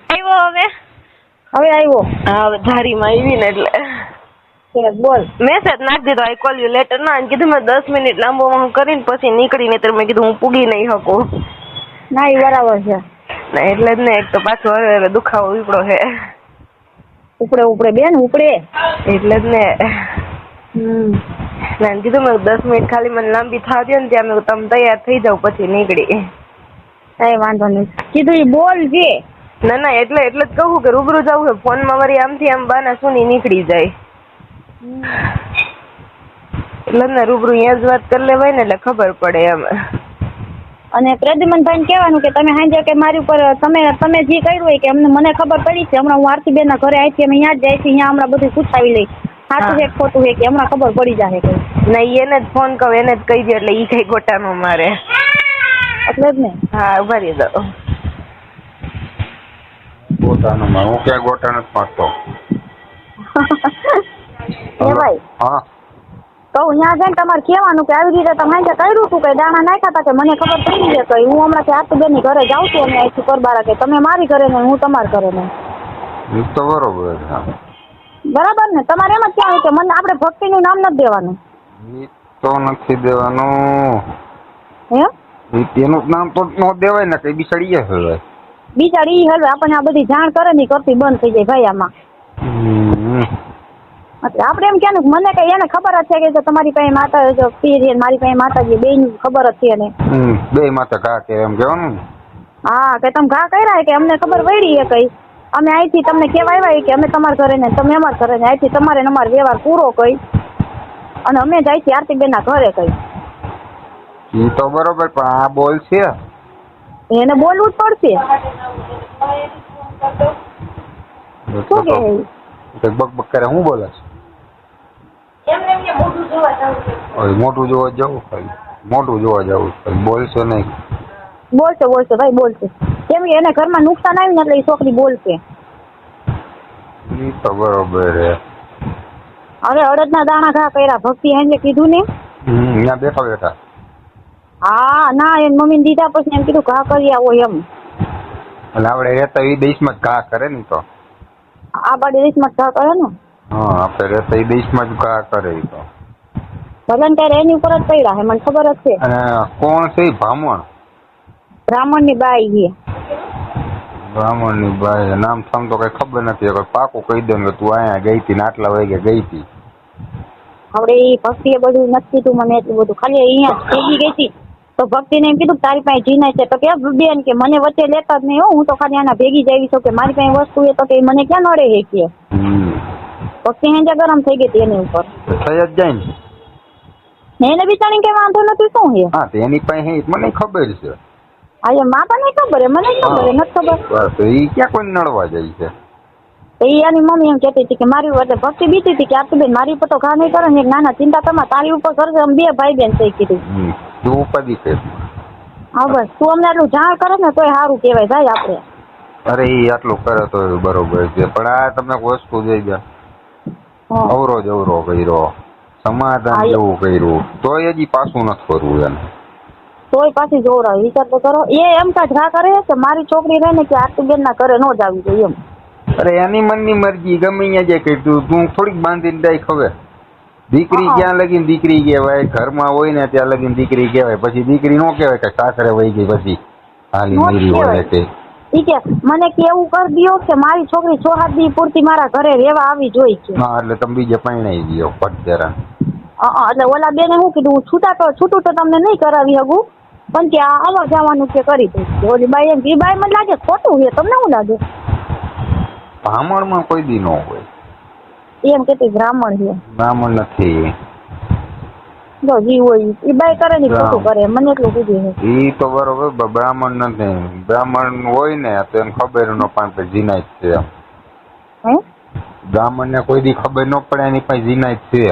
આવ્યો હવે આવ્યો હા ધારીમાં આવી ને એટલે બોલ મેસેજ નાખી દીધો આઈ કોલ યુ લેટર ના કીધું મેં 10 મિનિટ લાંબો કરીને પછી નીકળીને તો મેં કીધું હું પૂગી નહીં શકું ના એ બરાબર છે ના એટલે જ ને એક તો પાછો હવે દુખાવો ઉપડો છે ઉપડે બેન ઉપડે એટલે જ ને ના કીધું મેં 10 મિનિટ ખાલી મને લાંબી થવા દો ને ત્યાં મેં તમે તૈયાર થઈ જાવ પછી નીકળી કઈ વાંધો નહીં કીધું એ બોલ છે ના એટલે જ કહું કે રૂબરૂ જવું છે ફોન માં વળી આમથી આમ બાના સુની નીકળી જાય એટલે ને રૂબરૂ અહીંયા જ વાત કરી લેવાય ને એટલે ખબર પડે એમ અને પ્રદ્યુમનભાઈ ને કહેવાનું કે તમે સાંજે કે મારી ઉપર તમે જે કર્યું હોય કે અમને મને ખબર પડી છે હમણાં હું આરતીબેન ના ઘરે આવી અમે અહીંયા જ જાય છે અહીંયા હમણાં બધું પૂછાવી લઈ સાચું છે ખોટું છે કે હમણાં ખબર પડી જાય કે નહીં એને જ ફોન કહું એને જ કહી દે એટલે ઈ કઈ ગોટાનો મારે એટલે જ ને હા ઉભા રહી દો ગોટાનો માં હું ક્યાં ગોટા નથી મારતો એ ભાઈ હા તો અહીંયા જઈને તમારે કહેવાનું કે આવી રીતે તમે જે કર્યું હતું કે દાણા નાખ્યા હતા કે મને ખબર પડી છે કે હું હમણાં આરતીબેન ની ઘરે જાઉં છું અને અહીંથી કરબારા કે તમે મારી ઘરે નહીં હું તમારા ઘરે નહીં એ તો બરોબર બરાબર ને તમારે એમ જ કહેવાનું કે મને આપણે ભક્તિનું નામ નથી દેવાનું એ તો નથી દેવાનું એનું નામ તો ન દેવાય ને કઈ બિચારી હલવાય બિચારી ઈ હલવે આપણને આ બધી જાણ કરે ને કરતી બંધ થઈ જાય ભાઈ આમાં આપણે એમ કેનું મને કઈ એને ખબર જ છે કે તમારી પાસે માતા જો પીર મારી પાસે માતાજી બે ની ખબર જ છે એને બે માતા ઘા કે એમ કેવાનું હા કે તમે ઘા કર્યા કે અમને ખબર પડી એ કઈ અમે અહીંથી તમને કેવા આવ્યા કે અમે તમારા ઘરે ને તમે અમારા ઘરે ને અહીંથી તમારે ને અમારો વ્યવહાર પૂરો કઈ અને અમે જ અહીંથી આરતીબેન ના ઘરે કઈ એ તો બરોબર પણ આ બોલ છે એને બોલવું જ પડશે શું કે બક કરે હું બોલે મોટું જોવા જવું ખાલી મોટું જોવા જવું ખાલી બોલશે નહીં બોલશે ભાઈ બોલશે કેમ કે એને ઘરમાં નુકસાન આવ્યું ને એટલે એ છોકરી બોલશે એ તો બરોબર હવે અડદના દાણા ઘા કર્યા ભક્તિ એને કીધું ને અહીંયા બેઠા હા ના એની મમ્મી દીધા પછી એમ કીધું ઘા કરી આવો એમ. એટલે આપણે રહેતા એ દેશમાં જ ઘા કરે ને તો. આ બાડી દેશમાં ઘા કરે ને. હા આપણે રહેતા એ દેશમાં જ ઘા કરે તો. ભલન ત્યારે એની ઉપર જ પડ્યા હે મને ખબર જ છે. અને કોણ છે ભામણ? બ્રાહ્મણની બાઈ છે. બ્રાહ્મણની બાઈ નામ થામ તો કઈ ખબર નથી. અગર પાકું કહી દે ને તું અહીંયા ગઈ હતી ને આટલા વાગે ગઈ હતી. હવે એ ભક્તિ એ બધું નથી કીધું મને એટલું બધું. ખાલી અહીંયા ભેગી ગઈ હતી તો ભક્તિને એમ કીધું તારી પાસે જીના છે તો કે બેન કે મને વચ્ચે લેતા જ નહીં હો. હું તો ખાલી આના ભેગી જ આવી છું કે મારી પાસે વસ્તુ એ તો કે મને ક્યાં નડે છે કે. ભક્તિ હેંજા ગરમ થઈ ગઈ હતી એની ઉપર. થઈ જ જાય ને. એને બિચારી કઈ વાંધો નથી શું છે. હા એની પાસે મને ખબર છે. હા એ માતા ને ખબર હે મને ખબર નથી ખબર. તો એ ક્યાં કોઈ નડવા જાય છે. એની મમ્મી એમ કહેતી હતી કે મારી એટલે ભક્તિ બીતી હતી કે આતું બેન મારી ઉપર તો ઘા નહીં કરે ને નાના ચિંતા તમારે તારી ઉપર કરશે અમે બે ભાઈ બેન થઈ કીધું. તું ઉપાધિ કર. હા બસ તું અમને આટલું જાણ કરે ને તોય સારું કહેવાય ભાઈ આપણે. અરે એ આટલું કરે તો બરોબર છે પણ આ તમે વસ્તુ જોઈ ગયા અવરો જ અવરો કર્યો સમાધાન જેવું કર્યું તોય હજી પાછું નથી કરવું એને. તોય પાછી જોવરાય વિચાર તો કરો. એ એમ કાંઈ ઘા કરે કે મારી છોકરી રહે ને કે આરતી બેન ના ઘરે ન જ આવી જોઈએ એમ. અરે એની મનની મરજી ગમે અહીંયા જે કહ્યું તું થોડીક બાંધીને દઈ ખબર. દીકરી ક્યાં લગીને દીકરી કહેવાય ઘરમાં હોય ને ત્યાં લગીને દીકરી કહેવાય પછી દીકરી નો કહેવાય કે સાસરે વહી ગઈ પછી હાલી મેરી હોય કે મને કે એવું કરી દો કે મારી છોકરી 6-7 દી પૂરતી મારા ઘરે રહેવા આવી જોઈ છે. હા એટલે તમે બીજે પરણાઈ ગયો પટદેરા. એટલે ઓલા બેને શું કીધું છૂટું તો તમને નહીં કરાવી શકું પણ કે આવવા જવાનું કે કરી દઈશ. ઓલી બાઈ એમ એ બાઈ મને લાગે ખોટું છે તમને શું લાગે? બ્રાહ્મણમાં કોઈ દી ન હોય એમ કેતી બ્રાહ્મણ છે. બ્રાહ્મણ નથી. જો જી હોય એ બાઈ કરે ને ખોટું કરે મને એટલું કીધું છે. એ તો બરોબર બ્રાહ્મણ નથી. બ્રાહ્મણ હોય ને તો એને ખબર ન પડે જીનાય છે. બ્રાહ્મણ ને કોઈ દી ખબર ન પડે એની પાસે જીનાય છે.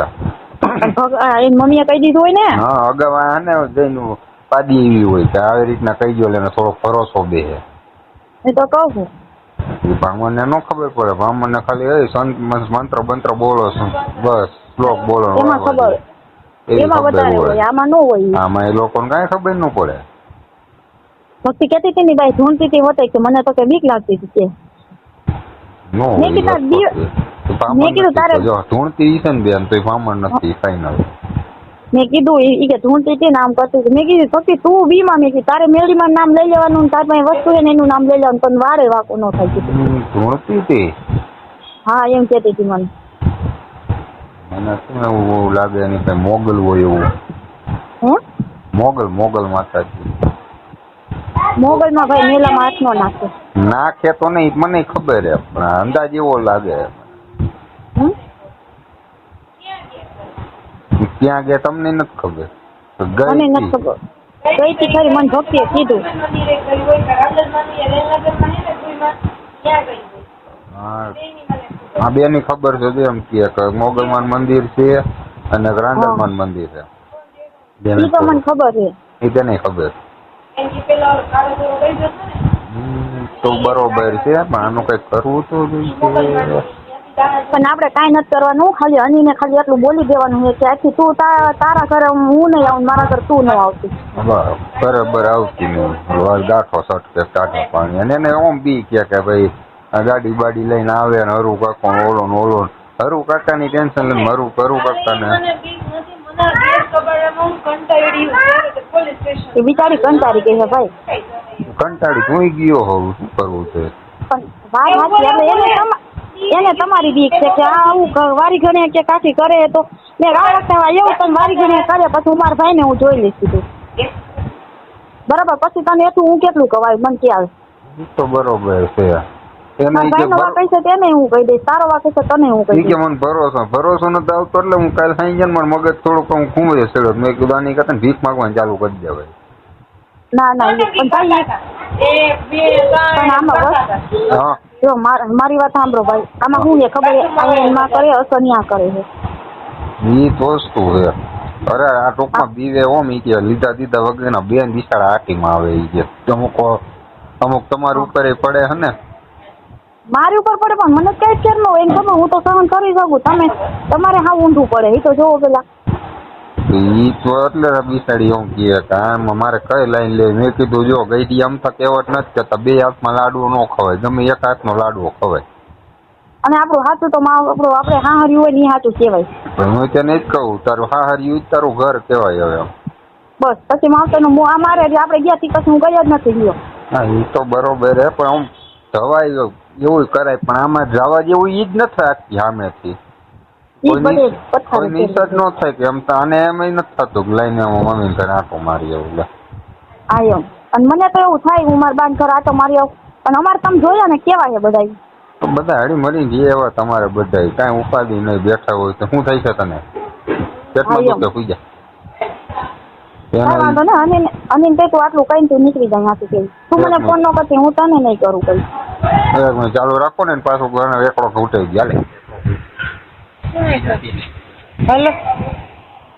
એની મમ્મીએ કહી દીધું હોય ને. હા અગાઉ આને જઈને પાડી એવી હોય કે આવી રીતના કહી ગયો એને થોડો ભરોસો બેસે. એ તો કહું છું. બ્રાહ્મણ ને ન ખબર પડે. બ્રાહ્મણ ને ખાલી મંત્ર બંત્ર બોલો બસ શ્લોક બોલો એમાં ખબર એમાં વધારે હોય આમાં ન હોય. આમાં એ લોકોને કઈ ખબર ન પડે. ભક્તિ કેતી હતી ને ભાઈ ઢૂંઢતી હતી હોતે કે મને તો કે બીક લાગતી હતી કે મેં કીધું તારે ઢૂંઢતી છે ને બેન તો બ્રાહ્મણ નથી ફાઈનલ. મેં કીધું એ કે ઢૂંઢતી હતી નામ કરતી હતી. મેં કીધું ભક્તિ તું બીમાં મેં કીધું તારે મેળીમાં નામ લઈ લેવાનું તાર પાસે વસ્તુ છે ને એનું નામ લઈ લેવાનું પણ વારે વાકો ન થાય કીધું. ઢૂંઢતી હતી. હા એમ કેતી હતી મને. મને શું એવું લાગે એની કઈ મોગલ હોય એવું. મોગલ માતાજી. મોગલ માં ભાઈ મેલામાં હાથ નો નાખે. નાખે તો નહીં મને ખબર હે પણ અંદાજ એવો લાગે. ક્યાં ગયા તમને નથી ખબર? મને નથી ખબર. ગઈ હતી ખરી મને ભક્તિએ કીધું. હા બેની ખબર છે એમ કે મોગલમાન મંદિર છે અને રાંદલમાન મંદિર છે. એ તો મને ખબર છે. એ તેને ખબર. તો બરોબર છે પણ આનું કઈ કરવું તો પણ આપણે કાંઈ નથી કરવાનું. ખાલી અનીને ખાલી એટલું બોલી દેવાનું છે કે આથી તું તારા ઘરે હું નહીં આવું મારા ઘરે તું ન આવતી. બરાબર આવતી નહીં. ગાંઠો સટકે ટાટા પાણી અને એને ઓમ બી કે ભાઈ ગાડી બાડી લઈને આવે ને હરુ કાકા ઓલો હરુ કાકાની ટેન્શન લઈને હરુ કાકા ને બિચારી કંટાળી ગઈ છે ભાઈ. કંટાળી તું ગયો હોવ શું કરવું છે? એને તમારી બીક છે કે આવું વારી ઘણે કે કાઠી કરે તો મેં એવું તમે વારી ઘણે કરે પછી હું મારા ભાઈ ને હું જોઈ લઈશ કીધું. બરાબર પછી તને એટલું હું કેટલું કવાય મને ખ્યાલ તો બરોબર છે. તેને હું કહી દઈશ તારો વાક છે તને હું કહી દઈશ. મને ભરોસો નથી આવતો એટલે હું કાલે સાંજે મારું મગજ થોડુંક હું ખૂંવે ચડ્યો. મેં કીધું આની કરતા ભીખ માંગવાનું ચાલુ કરી દેવાય. ના પણ ભાઈ મારી વાત સાંભળો ભાઈ. આમાં શું છે ખબર એમાં કરે અસન્યા કરે છે. એ તો વસ્તુ છે. અરે આ ટૂંકમાં બીવે ઓમ ઈ કે લીધા દીધા વગરના બેન બિચારા આટીમાં આવે ઈ કે અમુક તમારી ઉપર પડે હે ને. મારી ઉપર પડે પણ મને કઈ ફેર ન હોય એને ખબર હું તો સહન કરી શકું. તમારે હા ઊંધું પડે એ તો જોવો પેલા. ઈ તો એટલે બિસાડી હું કહે કે આમાં મારે કઈ લાઈન લેવી. મેં કીધું જો ગઈડી આમ તો કહેવત નથી કેતા બે હાથમાં લાડવો ન ખવાય, ગમે એક હાથનો લાડવો ખવાય. અને આપણું હાથું તો આપણે હાહર્યું હોય ને હાથું કહેવાય. હું તેને જ કહું તારું હાહર્યું જ તારું ઘર કહેવાય. હવે બસ પછી માવતરનું મોં અમારે આપણે ગયા તી પછી હું ગયા જ નથી ગયો. હા એ તો બરોબર હે, પણ આમ જવાય એવું કરાય, પણ આમાં જવા જેવું ઈ જ નથી રાખતી સામેથી. કોઈ નિષેધ ન થાય કે એમ તો આને એમ નથી થતું કે લઈને હું મમ્મી ઘરે આટો મારી આવું. હા એમ. અને મને તો એવું થાય હું મારા બાન ઘરે આટો મારી આવું, પણ અમારે તમે જોયા ને કેવા છે બધા. તો બધા હળી મળીને જે એવા તમારે બધા કાંઈ ઉપાધિ નહીં, બેઠા હોય તો શું થાય છે તને? કેટલા દુઃખે સુઈ જાય વાંધો ને. અનિલ તે તું આટલું કઈ તું નીકળી જાય ત્યાંથી કેવી. તું મને ફોન ન કરતી હું તને નહીં કરું કઈ. ચાલુ રાખો ને પાછું ઘરે એકડો ઘૂંટાઈ ગયા. હેલો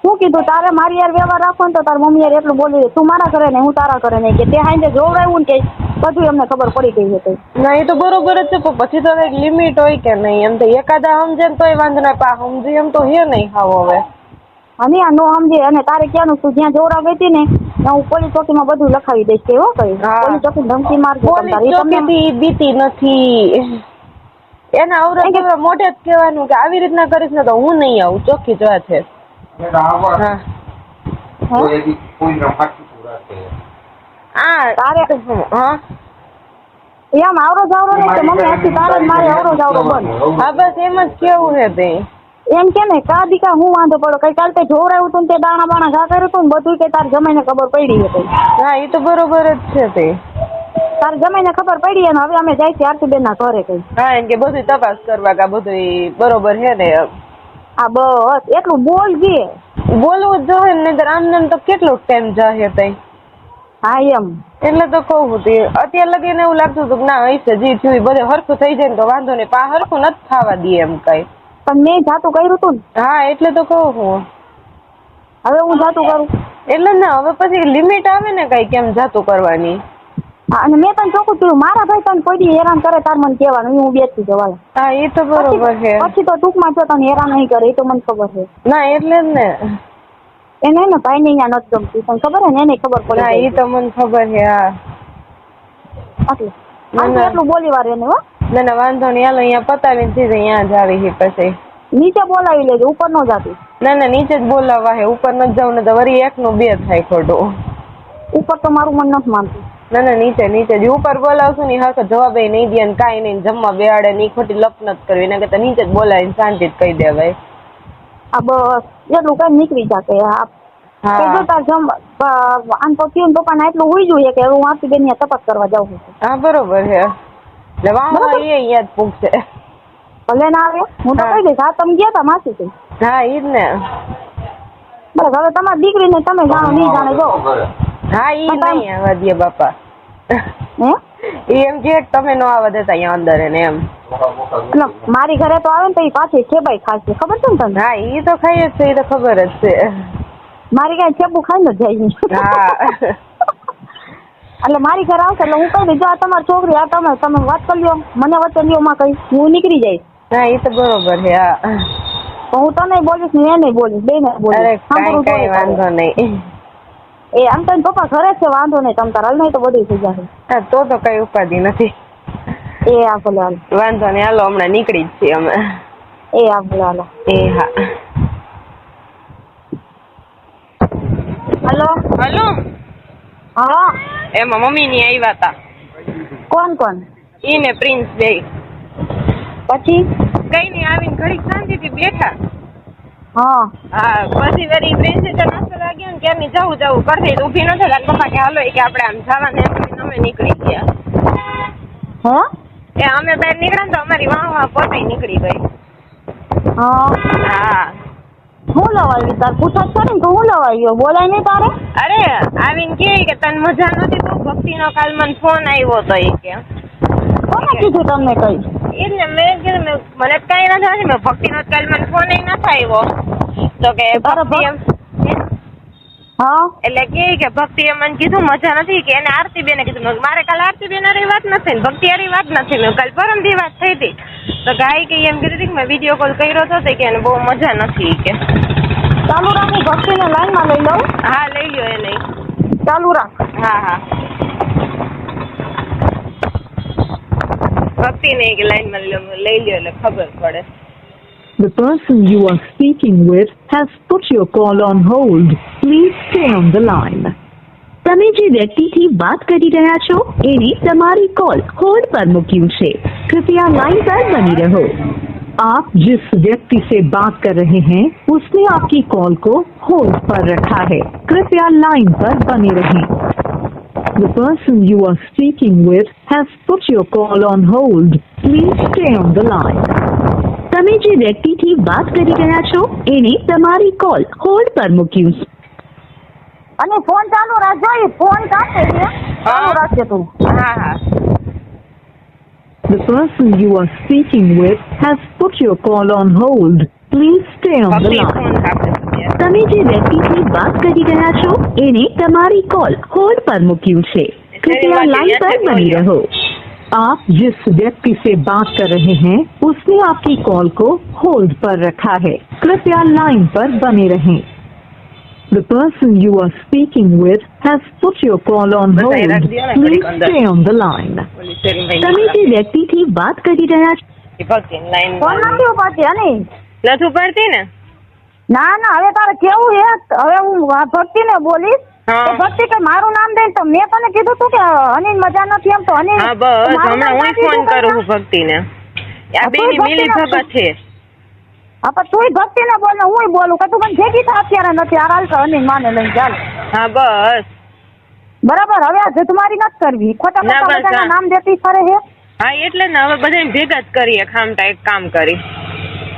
શું કીધું તારે મારી યાર વ્યવહાર રાખો ને તો તાર મમ્મી યાર એટલું બોલી તું મારા ઘરે નહીં હું તારા ઘરે નહીં કે તે હાઈને જોવડાવ્યું ને કે બધું એમને ખબર પડી ગઈ હતી. ના એ તો બરોબર જ છે, પણ પછી તો કઈક લિમિટ હોય કે નહીં. એમ તો એકાદા સમજે ને તોય વાંધો ના, પા સમજી એમ તો હે નહીં ખાવ હવે. અને આ નો સમજે અને તારે ક્યાંનું તું જ્યાં જોવડા ગઈ હતી ને હું પોલીસ ચોકીમાં બધું લખાવી દઈશ કે હો કઈ પોલીસ ચોકી ધમકી મારજો. પોલીસ ચોકીથી બીતી નથી, એના અવરા મોઢે જ કહેવાનું કે આવી રીતના કરીશ ને તો હું નહીં આવું. ચોખ્ખી જ વાત છે. એમ આવરો જાવરો નહીં કે મમ્મી આથી તારે જ મારે આવરો જાવરો બંધ. હા બસ એમ જ કેવું છે તે. એમ કે ને કા દીકા હું વાંધો પડો કઈ કાલ તે જોવરાયું તું તે દાણા બાણા ઘા કર્યું હતું ને બધું કે તાર જમાઈને ખબર પડી હતી. હા એ તો બરોબર જ છે તે. તાર જમાઈને ખબર પડી અને હવે અમે જાય છે આરતીબેન ના ઘરે કઈ. હા એમ કે બધું તપાસ કરવા કે બધું બરોબર છે ને. હા બસ એટલું બોલજે. બોલવું જ જોઈએ ને, આમ તો કેટલો ટાઈમ જાય તઈ. હા એમ એટલે તો કહું તે અત્યારે લગીને એવું લાગતું હતું કે ના હશે જે થયું બધે હરખું થઈ જાય ને તો વાંધો નહીં, પા હરખું નથી થવા દે એમ કઈ. પણ મેં જાતું કર્યું તું ને. હા એટલે તો કહું હું હવે હું જાતું કરું એટલે ના હવે પછી લિમિટ આવે ને કઈ કેમ જાતું કરવાની. અને મેં તને ચોખ્ખું કીધું મારા ભાઈ તને કોઈ દી હેરાન કરે તાર મને કહેવાનું હું બેસતી જવા. હા એ તો બરોબર છે. પછી તો ટૂંકમાં જો તને હેરાન નહીં કરે એ તો મને ખબર છે. ના એટલે જ ને એને ને ભાઈ ને અહીંયા નથી ગમતી તને ખબર ને એને ખબર પડે. હા એ તો મને ખબર છે. હા એટલું બોલી વાર એને હો. ના ના વાંધો નહીં, હાલો અહીંયા પતાવીને સીધે અહીંયા જ આવી છે પછી. નીચે બોલાવી લેજો ઉપર ન જાતી. ના ના નીચે જ બોલાવવા હે, ઉપર ન જાવ ને તો વળી એકનું બે થાય ખોટું. ઉપર તો મારું મન નથી માનતું. ના ના નીચે નીચે જ ઉપર બોલાવશું ને હરખો જવાબ નહીં દે ને કાંઈ નહીં જમવા બેહાડે ને ખોટી લપ નથી કરવી ને કે નીચે જ બોલાવીને શાંતિ જ કહી દેવાય. આ બસ એટલું કઈ નીકળી જાકે. હા તાર જમ આમ તો થયું પપ્પા ને એટલું હોઈ જોઈએ કે હું આરતી બેન તપાસ કરવા જાઉં છું. હા બરોબર છે. એટલે વાહ એ અહીંયા જ પૂછશે. ભલે ના આવે હું તો કહી દઈશ. હા તમે ગયા તા માસી થી. હા ઈ જ ને. બસ હવે તમારી દીકરીને તમે જાણો નહીં જાણે જો. હા ઈ નહીં આવવા દે બાપા. હે એમ કે તમે નો આવવા દેતા અહીંયા અંદર એને એમ. મારી ઘરે તો આવે ને તો એ પાછી ખેબાઈ ખાશે ખબર છે ને તને. હા ઈ તો ખાઈ જ છે, એ તો ખબર જ છે. મારી કઈ ખેબુ ખાઈ ને જાય. હા એટલે મારી ઘરે આવશે એટલે હું કહી દઈશ જો આ તમારી છોકરી આ તમે વાત કરી લ્યો મને વચ્ચે લ્યો માં કઈ હું નીકળી જઈશ. હા એ તો બરોબર છે. હા હું તને બોલીશ ને એને બોલીશ બે ને બોલીશ. કઈ વાંધો નહીં. એ આમ તો પપ્પા ઘરે છે વાંધો નહીં તમ તાર હાલ નહીં તો બધું થઈ જશે. હા તો કઈ ઉપાધિ નથી. એ આ ભલે હાલ વાંધો નહીં, હાલો હમણાં નીકળી જ છીએ અમે. એ આ ભલે હાલો. એ હા હલો હલો. હા એમાં મમ્મી ની આવ્યા હતા. કોણ કોણ? ઈ ને પ્રિન્સ બે. પછી કઈ નઈ આવીને ઘડીક શાંતિથી બેઠા. હા હા પછી વળી પ્રિન્સે તો નાસ્તો લાગ્યો ને ક્યારની જવું કરતી ઊભી નથી લાગ પપ્પા કે હાલો કે આપણે આમ જવાને એમ અમે નીકળી ગયા. હે એ અમે બહાર નીકળ્યા તો અમારી વાહ પોતે નીકળી ગઈ. હા હું લવાવી તાર પૂછા છે ને હું લવાવ્યો બોલાય નહીં તારે. અરે આવીને કે તને મજા નથી તો ભક્તિ નો કાલ મને ફોન આવ્યો તો એ કે કોને કીધું તમને કઈ? એટલે મેં કીધું મને કઈ નથી મેં ભક્તિ નો કાલ મને ફોન નથી આવ્યો તો કે ભક્તિ એમ. હા એટલે કે ભક્તિ એ મને કીધું મજા નથી કે એને આરતી બેને કીધું મારે કાલ આરતી બેન હારી વાત નથી ને ભક્તિ હારી વાત નથી. મેં કાલ પરમદી વાત થઈ હતી તો ગાય કે એમ કીધું કે મેં વિડીયો કોલ કર્યો હતો કે એને બહુ મજા નથી કે. ચાલુ રાખી ભક્તિને લાઈનમાં લઈ લઉં. હા લઈ લ્યો એને. ચાલુ રાખ. હા હા ભક્તિને એક લાઈનમાં લઈ લ્યો એટલે ખબર પડે. The person you are speaking with has put your call on hold. Please stay on the line. તમે જે વ્યક્તિથી વાત કરી રહ્યા છો એને તમારી કોલ હોલ્ડ પર મૂક્યું છે. कृपया लाइन पर बनी रहो. आप जिस व्यक्ति से बात कर रहे हैं उसने आपकी कॉल को होल्ड पर रखा है. कृपया लाइन पर बने रहें. The person you are speaking with has put your call on hold. Please stay on the line. તમે જે વ્યક્તિથી વાત કરી રહ્યા છો એને તમારી કોલ હોલ્ડ પર મૂક્યું છે. અને ફોન ચાલુ રાખજો. એ ફોન કાઢે છે. ચાલુ રાખજે તું. હા હા The person you are speaking with has put your call on hold. Please stay on the ભક્તિ line. ફોન કાપે છે. તમે જે વ્યક્તિથી વાત કરી રહ્યા છો એને તમારી કોલ હોલ્ડ પર મૂક્યું છે. कृपया लाइन पर बनी रहो. आप जिस व्यक्ति से बात कर रहे हैं उसने आपकी कॉल को होल्ड पर रखा है. कृपया लाइन पर बने रहें. The person you are speaking with has put your call on hold. Please stay on the line. તમે જે વ્યક્તિથી વાત કરી રહ્યા છો ભક્તિ લાઈન ફોન નથી ઉપાડતી. અને નથી પડતી ને. ના ના હવે તારે કેવું છે. હવે હું ભક્તિને બોલીશ. હા. તો ભક્તિ કે મારું નામ દે તો મેં તને કીધું તું કે અનિલ મજા નથી એમ. તો અનિલ હા બસ મારું હમણાં નામ હું કાઢી ફોન દીધું કરું ને? છું ભક્તિને. આ તું બેની મિલી ભક્તિને ભગત છે. હા પણ તુંય ભક્તિને બોલ ને હુંય બોલું કે તું મને ભેગી થા અત્યારે નથી. આ હાલ તો અનિલ માને લઈને ચાલ. હા બસ બરાબર. હવે આ જતમારી નથી કરવી. ખોટા ના, ખોટા બસ, બધાના હા. નામ દેતી ફરે છે. હા એટલે ને હવે બધાને ભેગા જ કરીએ ખામટા એક કામ કરી.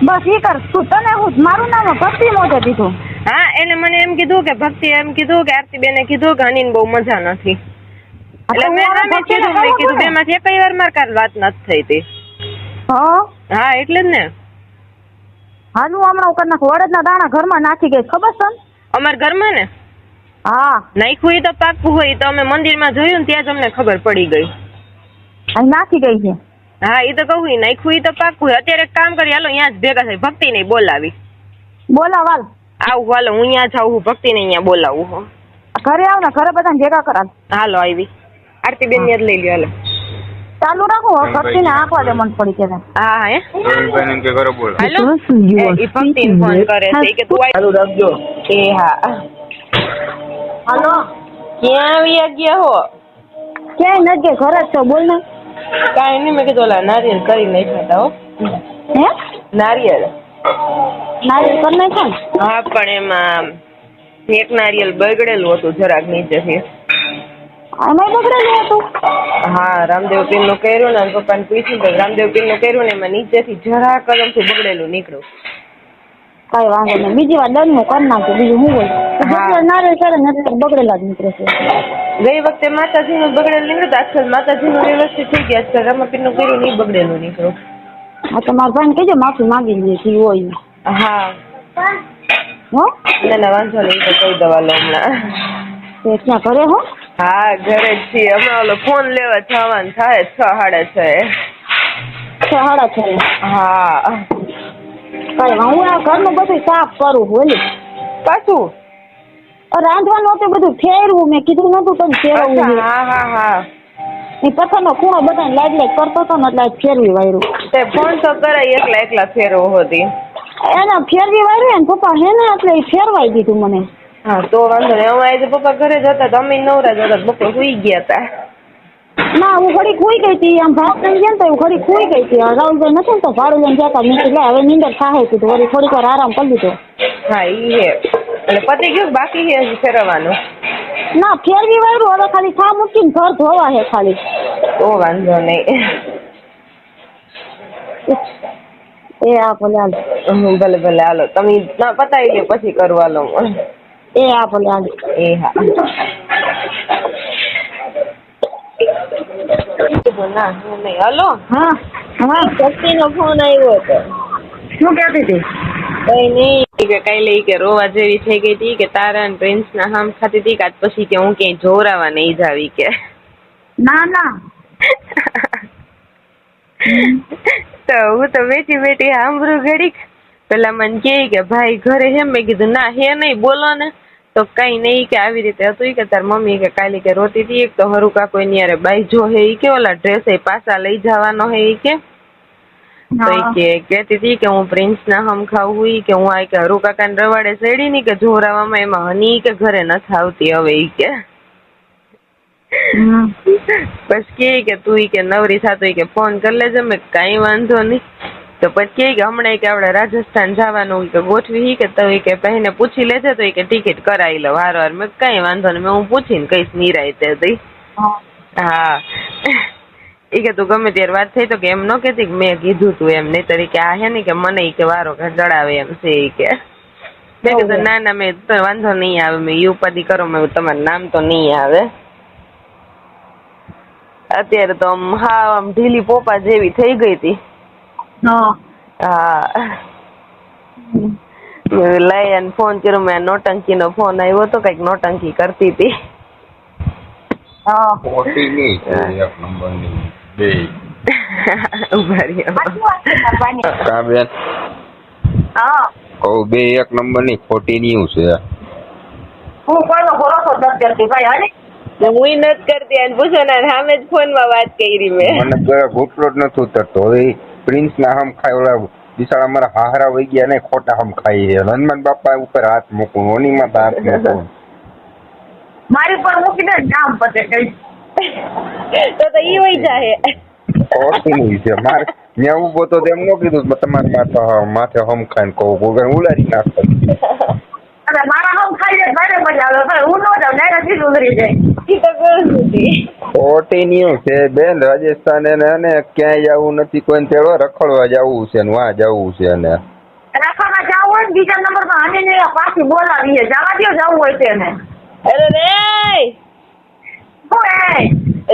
બસ ઈ કર તું. તને હું મારું નામ ભક્તિ મોઢે દીધું. હા એટલે મને એમ કીધું કે ભક્તિ એમ કીધું કે આરતીબેને કીધું કે અનિલ બહુ મજા નથી. એટલે મેં હવે સામે ભક્તિને કીધું મેં કહું કીધું છું ને. બેમાંથી એકઈ વાર માર કાલ વાત નથી થઈ હતી. હા હા એટલે જ ને હાલું હમણાં કરી નાખું. અડદના દાણા ઘરમાં નાખી ગઈ ખબર છે ને? અમારા ઘરમાં ને હા નાખ્યું હોય તો પાકું હોય તો અમે મંદિરમાં જોયું ને ત્યાં જ અમને ખબર પડી ગઈ. અહીં નાખી ગઈ છે. હા એ તો કહું નાખ્યું હોય તો પાકું હોય. અત્યારે એક કામ કરી હાલો અહીંયા જ ભેગા થઈ ભક્તિ ને બોલાવી. બોલાવાલ આવું હાલો હું અહીંયા જાઉં છું ભક્તિ ને અહીંયા બોલાવું હું. ઘરે આવ ને ઘરે બધાને ભેગા કરાવ. હાલો આવી આરતીબેન ને જ લઈ લ્યો હાલો. ચાલુ રાખો. ભક્તિને આંકવા દે મન પડી કે હા હે રોહિતભાઈ એમ કે કરો બોલ. The હાલો person you are એ ભક્તિને speaking ફોન with કરે છે has કે તું ચાલુ રાખજો. એ હા હાલો ક્યાં આવી ગયા હો? ક્યાંય નથી ગઈ. ઘરે જ છો. બોલ ને. કાંઈ નહીં મેં કીધું ઓલા નારિયેળ કરી નાખ્યા હો. હે નારિયેળ નારિયેળ કરી નાખ્યા ને? હા પણ એમાં એક નારિયેળ બગડેલું હતું જરાક નીચેથી. એમાંય બગડેલું હતું? હા રામદેવ પીર નું કર્યું ને પપ્પાને પૂછ્યું તો રામદેવ પીર નું કર્યું ને એમાં નીચેથી જરાક કદમથી બગડેલું નીકળ્યું. કઈ વાંધો નહીં. બીજી વાર દંડ નું કરી નાખું. બીજું શું બોલ? હા. નારિયેળ કરે ને એટલે બગડેલા જ નીકળે છે. ગઈ વખતે માતાજી નું બગડેલું નીકળ્યું તો આજકાલ માતાજી નું વ્યવસ્થિત થઈ ગયા આજકાલ રામાપીર નું કર્યું નહીં બગડેલું નીકળ્યું. હા તો મારા ભાઈને કહેજો માફી માંગી લે જે હોય. હા હો ના ના વાંધો નહીં તો કહી દવા લો હમણાં. તે ક્યાં ઘરે હો? હા ઘરે જ છીએ હમણાં ઓલો ફોન લેવા જવાનું થાય 6:30. 6:30. હા કઈ હું આ ઘરનું બધું સાફ કરું બોલી. પાછું રાંધવાનું હતું બધું ફેરવું. મેં કીધું નતું તમે ફેરવવું અચ્છા છે. હા હા હા એ પથ્થરનો ખૂણો બધાને લાઈટ કરતો હતો ને એટલે આજ ફેરવી વાયરું. તે ફોન તો કરાય એકલા ફેરવો હતી. એને ફેરવી વાયરું ને પપ્પા હે ને એટલે ઈ ફેરવાઈ દીધું મને. હા તો વાંધો નહીં. અમારે આજે પપ્પા ઘરે જ હતા તો અમે નવરા જ હતા બપોર સુઈ ગયા હતા. ના હું ઘડી ખુઈ ગઈ હતી. આમ ભાત લઈને ગયા ને તો હું ઘડી ખુઈ ગઈ હતી. રાહુલભાઈ નથી ને તો ભાડું લઈને ગયા હતા. મેં કીધું લે હવે નીંદર થાય કીધું વળી થોડીક વાર આરામ કરી લીધો. હા ઈ હે એટલે પતિ ગયું બાકી છે હજી ફેરવવાનું. ના ફેરવી વાયરું. હવે ખાલી છા મૂકીને ઘર ધોવા છે ખાલી. તો વાંધો નહીં. એ આ ભલે હાલ. ભલે ભલે હાલો તમે ના પતાવી લે પછી કરું હાલો. એ આ ભલે હાલ. એ હા ના હું નહીં હાલો. હા હા શક્તિ નો ફોન આવ્યો હતો. શું કહેતી હતી? કઈ નહીં કે કાલે કે રોવા જેવી થઈ ગઈ હતી કે તારા અને પ્રિન્સ ના હામ ખાતી હતી કે પછી કે હું ક્યાંય જોરાવા નહીં જાવી કે. ના ના તો હું તો બેઠી સાંભળું ઘડીક પેલા મને કે ભાઈ ઘરે હે, મેં કીધું ના હે નહીં, બોલો ને. તો કઈ નહીં કે આવી રીતે હતું કે તાર મમ્મી કે કાલી કે રોતી હતી તો હરુ કાકો એની યારે બાઈ જો હે ઈ કે ઓલા ડ્રેસ એ પાછા લઈ જવાનો હે ઈ કે. તો ઈ કે કહેતી હતી કે હું પ્રિન્સ ના હમ ખાવું ઈ કે હું આ કે હરુ કાકા ને રવાડે ચડી ની કે જોરાવામાં એમાં હની કે ઘરે નથી આવતી હવે ઈ કે. પછી કે તું ઈ કે નવરી થાતો કે ફોન કરી લેજે. મેં કઈ વાંધો નહીં. તો પછી કે હમણાં કે આપણે રાજસ્થાન જવાનું કે ગોઠવી કે તો કે પહેને પૂછી લેજે તો કે ટિકિટ કરાવી લો વારવાર. મેં કઈ વાંધો નહીં, મેં હું પૂછીને કઈશ નિરાયતે હતી. હા ઈ કે તું ગમે ત્યારે વાત થઈ તો કે એમ ન કેતી કે મેં કીધું તું એમ, નહીં તરીકે આ હે ને કે મને કે વારો ચડાવે એમ છે ઈ કે. મેં કીધું ના ના મેં તો વાંધો નહીં આવે, મેં ઉપાધિ કરો, મેં તમારું નામ તો નહીં આવે. અત્યારે તો હા આમ ઢીલી પોપા જેવી થઈ ગઈ હતી. હા લઈ અને ફોન કર્યો. મેં નોટંકી નો ફોન આવ્યો હતો, કઈક નોટંકી કરતી હતી. બે એક નંબર ની ખોટી ન્યુ છે. હું કોઈનો ભરોસો નથી કરતી ભાઈ. હાલે હું નથી કરતી અને પૂછો ને સામે જ ફોન માં વાત કરી મેં. મને ઘૂંટડો જ નથી ઉતરતો. હવે પ્રિન્સ ના હમ ખાય ઓલા બિચારા મારા હાહરા વહી ગયા ને ખોટા હમ ખાઈ છે. હનુમાન બાપા ઉપર હાથ મૂકું, ઓની માં હાથ મૂકું. મારી પર મૂકીને કામ પતે કઈ તો ઈ વહી જાય. ખોટી છે મારે ત્યાં ઉભો તો તેમ ન કીધું તમારે માથે હમ ખાઈને કહું ઉલારી નાખતો. અરે મારા હમ ખાઈ જાય ભારે મજા આવે. હું ન જાઉં ડાયરેક્ટ ઉતરી જાય. ઈ તો કરું છું. ખોટી ન્યુ છે બેન. રાજસ્થાન એને ક્યાંય જવું નથી, કોઈ તેડો રખડવા જવું છે ને વાં જવું છે ને રાખવામાં જવું હોય ને બીજા નંબર માં હની પાછી બોલાવીએ જવા દો જવું હોય તેને. અરે રે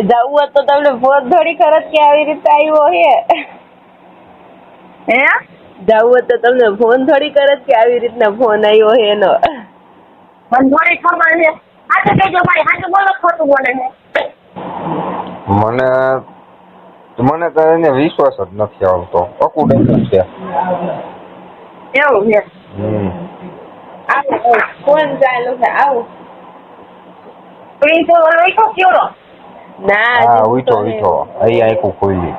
જવું હોત તો તમને ફોન થોડી ખરત કે આવી રીતે આવ્યો હે. હે જવું હોત તો તમને ફોન થોડી કરત કે આવી રીતના ફોન આવ્યો હે એનો. મને થોડી ખબર છે. સાચું કહેજો ભાઈ, સાચું બોલો ખોટું બોલે છે. મને તો એને વિશ્વાસ જ નથી આવતો. અકુડક છે એવું છે. આવો ફોન ચાલુ છે. આવો પ્રિન્સ ઓલો કેવડો ના હા ઉઠો અહીં આખું ખોલી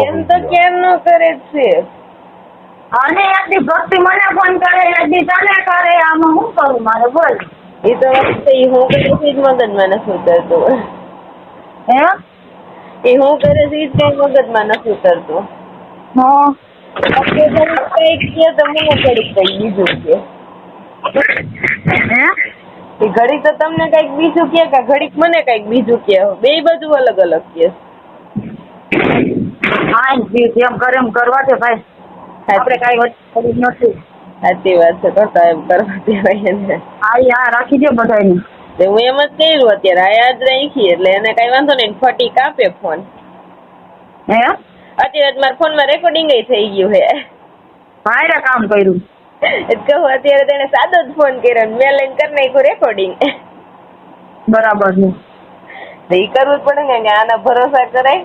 એમ તો કેમ ન કરે છે. અને એકદી ભક્તિ મને ફોન કરે, એકદી તને કરે. આમાં શું કરું મારે બોલ. એ તો હું કરે છે જ મગજમાં નથી ઉતરતું. હે એ હું કરે છે જ કઈ મગજમાં નથી ઉતરતું. હા કઈક કે તો મને ઘડીક કઈક બીજું કે. હે એ ઘડીક તો તમને કઈક બીજું કે ઘડીક મને કઈક બીજું કે. બે બધું અલગ અલગ કે. હા જેમ કરે એમ કરવા દે ભાઈ. આપણે કઈ વચ્ચે નથી. સાચી વાત છે. કરતા એમ કરવા દેવાય ને. હા રાખી દે બધાને. હું એમ જ કર્યું અત્યારે આ યાદ રાખી એટલે એને કઈ વાંધો નહીં. ફટી કાપે ફોન. હે અત્યારે મારા ફોન માં રેકોર્ડિંગ થઈ ગયું હે. ભાઈ કામ કર્યું કહું અત્યારે તેને સાદો જ ફોન કર્યો મેં લઈને કરી નાખ્યું રેકોર્ડિંગ. બરાબર છે. એ કરવું જ પડે ને આના ભરોસા કરાય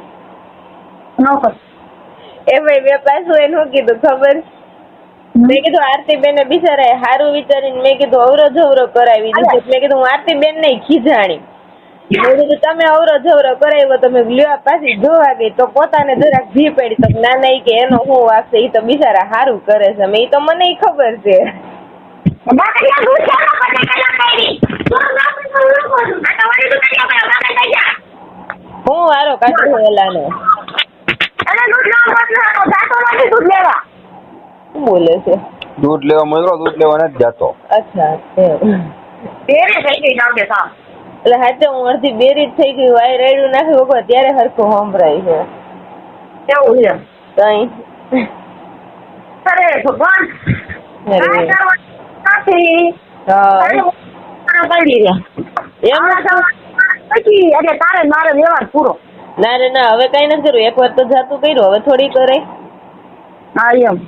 ન કર. એ ભાઈ મેં પાછું એને કીધું ખબર. મેં કીધું આરતી બેન બિચારા સારું વિચારીને મેં કીધું અવરો જવરો કરાવી દીધું. મેં કીધું હું આરતી બેન ને ખીજાણી. મેં કીધું તમે અવરો જવરો કરાવ્યો તમે લ્યો પાછી જોવા ગઈ તો પોતાને જરાક ભી પડી તો ના નહીં કે એનો શું વાગશે. એ તો બિચારા સારું કરે છે. એ તો મને ખબર છે. હું વારો કાઢું ઓલાનો. શું બોલે છે? દૂધ લેવા મળ્યો, દૂધ લેવા નથી જતો. અચ્છા એટલે હાથે હું અડધી બેરી થઈ ગઈ. વાય રેડું નાખી વગર ત્યારે હરખું સંભળાય છે. એવું છે કઈ અરે ભગવાન તારે મારે વ્યવહાર પૂરો. ના રે ના હવે કઈ નથી કર્યું. એક વાર તો જાતું કર્યું હવે થોડી કરે. હા એમ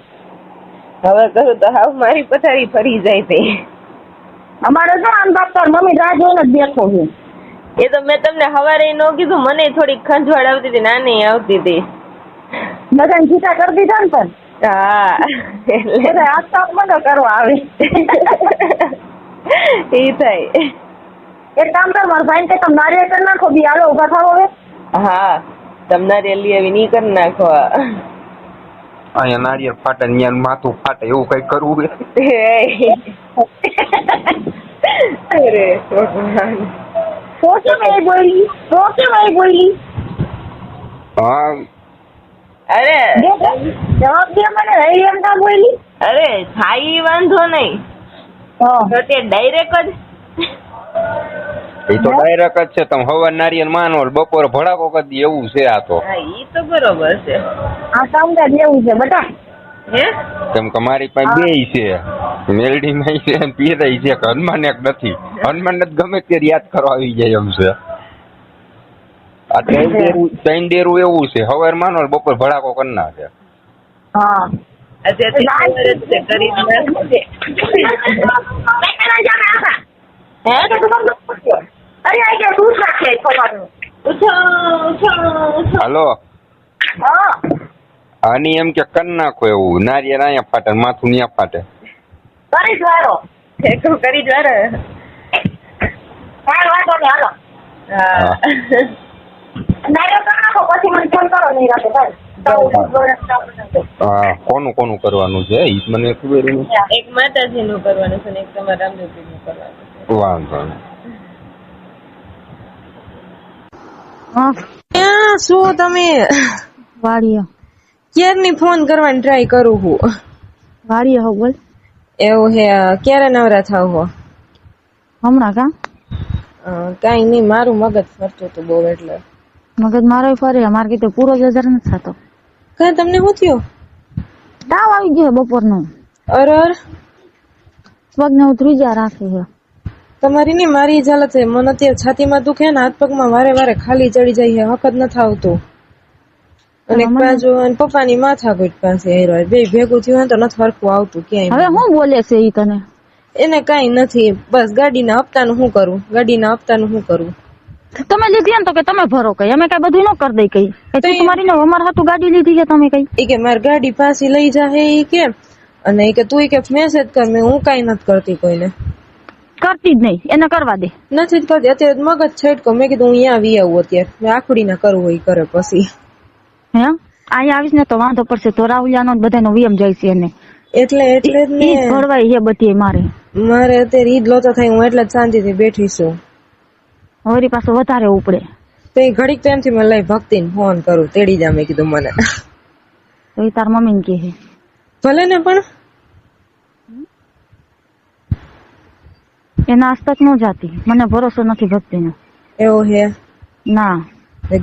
હવે કરું તો હાવ મારી પથારી ફરી જાય તે. અમારે જો આમ ડોક્ટર મમ્મી રાહ જોઈને જ બેઠો છે. એ તો મેં તમને હવારે ન કીધું. મને થોડીક ખંજવાળ આવતી હતી. નાની આવતી હતી. બધાને જીતા કરી દીધા ને પણ હા એટલે આસ્તા મને કરવા આવે ઈ થાય. એક કામ કર મારા ભાઈ કે તમે નારિયેળ કરી નાખો બી હાલો ઉભા થાવ હવે. હા તમને રેલી આવી નહીં કરી નાખો. અહીંયા નારિયેળ ફાટે ને માથું ફાટે એવું કઈ કરવું અરે ભગવાન. તો કેમ બોલી હા અરે જવાબ દે મને રહી એમ ના બોલી. અરે થાય વાંધો નહીં તો તે ડાયરેક્ટ જ એ તો ડાયરેક્ટ જ છે. તમે હવા નારિયેળ માનો બપોરે ભડાકો કરી દી એવું છે આ તો. હા ઈ તો બરોબર છે. આ કામકાજ એવું છે બટા. હે કેમ કે મારી પાસે બેય છે, મેલડી માં છે ને પીરાઈ છે કે હનુમાન એક નથી. હનુમાન જ ગમે તે યાદ કરવા આવી જાય એમ છે. આ ત્રણ ડેરું એવું છે, હવાર માનો બપોર ભડાકો કરી નાખે. હા હાલો આની એમ કે કરી નાખો એવું, નારિયેળ અહીંયા ફાટે માથું ત્યાં ફાટે. કરી જ વારો કરી જ વારો. હાલો હા પછી મને ફોન કરો નહીં રાખે ભાઈ. હા કોનું કરવાનું છે ઈ મને ખબર નથી. એક માતાજી નું કરવાનું છે ને એક તમારા રામદેવજી નું કરવાનું છે. વાંધો નહીં. ક્યાં શું તમે? વાડીએ. ક્યારની ફોન કરવાની ટ્રાય કરું હું. વાડીએ હો બોલ. એવું હે ક્યારે નવરા થાવ હો? હમણાં કા? કઈ નહીં મારું મગજ ફરતું હતું બહુ એટલે. મગજ મારો ફરે મારે કીધું પૂરો જ હજાર નથી થતો. કઈ તમને શું થયું? તાવ આવી ગયો બપોરનો. અરર પગને હું ત્રીજા રાખી છે. તમારી ની મારી જ હાલત છે. મને અત્યારે છાતીમાં દુખે ને હાથ પગમાં વારે વારે ખાલી ચડી જાય છે, વખત નથી આવતું. અને બાજુ પપ્પાની માથાકૂટ પાસે આવ્યો બે ભેગું થયું હોય તો નથી હરખું આવતું ક્યાંય. હવે શું બોલે છે ઈ તને? એને કઈ નથી, બસ ગાડીના હપ્તાનું શું કરું, ગાડીના હપ્તાનું શું કરું. તમે લીધી ને તો કે તમે ભરો કઈ, અમે કઈ બધું ન કરી દઈ કઈ. તમારી ને અમારા હાથું ગાડી લીધી છે તમે કઈ? એ કે મારી ગાડી પાછી લઈ જાહે ઈ કે, અને એ કે તું કે મેસેજ કર. મેં હું કઈ નથી કરતી કોઈને. કરતી જ નહીં, એને કરવા દે. નથી જ કરતી. અત્યારે મગજ છેડકો. મેં કીધું હું અહીંયા આવી આવું અત્યારે. મેં આખડી ના કરવું હોય કરે પછી. હે અહીંયા આવીશ ને તો વાંધો પડશે. તો રાહુલિયાનો બધાનો વિયમ જાય છે એને. એટલે જ ને ભરવાય છે બધી મારે અત્યારે ઈદ લોચો થાય. હું એટલે જ શાંતિથી બેઠી છું. વળી પાછો વધારે ઉપડે તો એ ઘડીક તો એમથી મને લઈ ભક્તિને ફોન કરું તેડી જા. મેં કીધું મને તો એ તાર મમ્મી ને કહે ભલે ને, પણ એના આસપાસ ન જાતી. મને ભરોસો નથી ભક્તિનો. એવું હે ના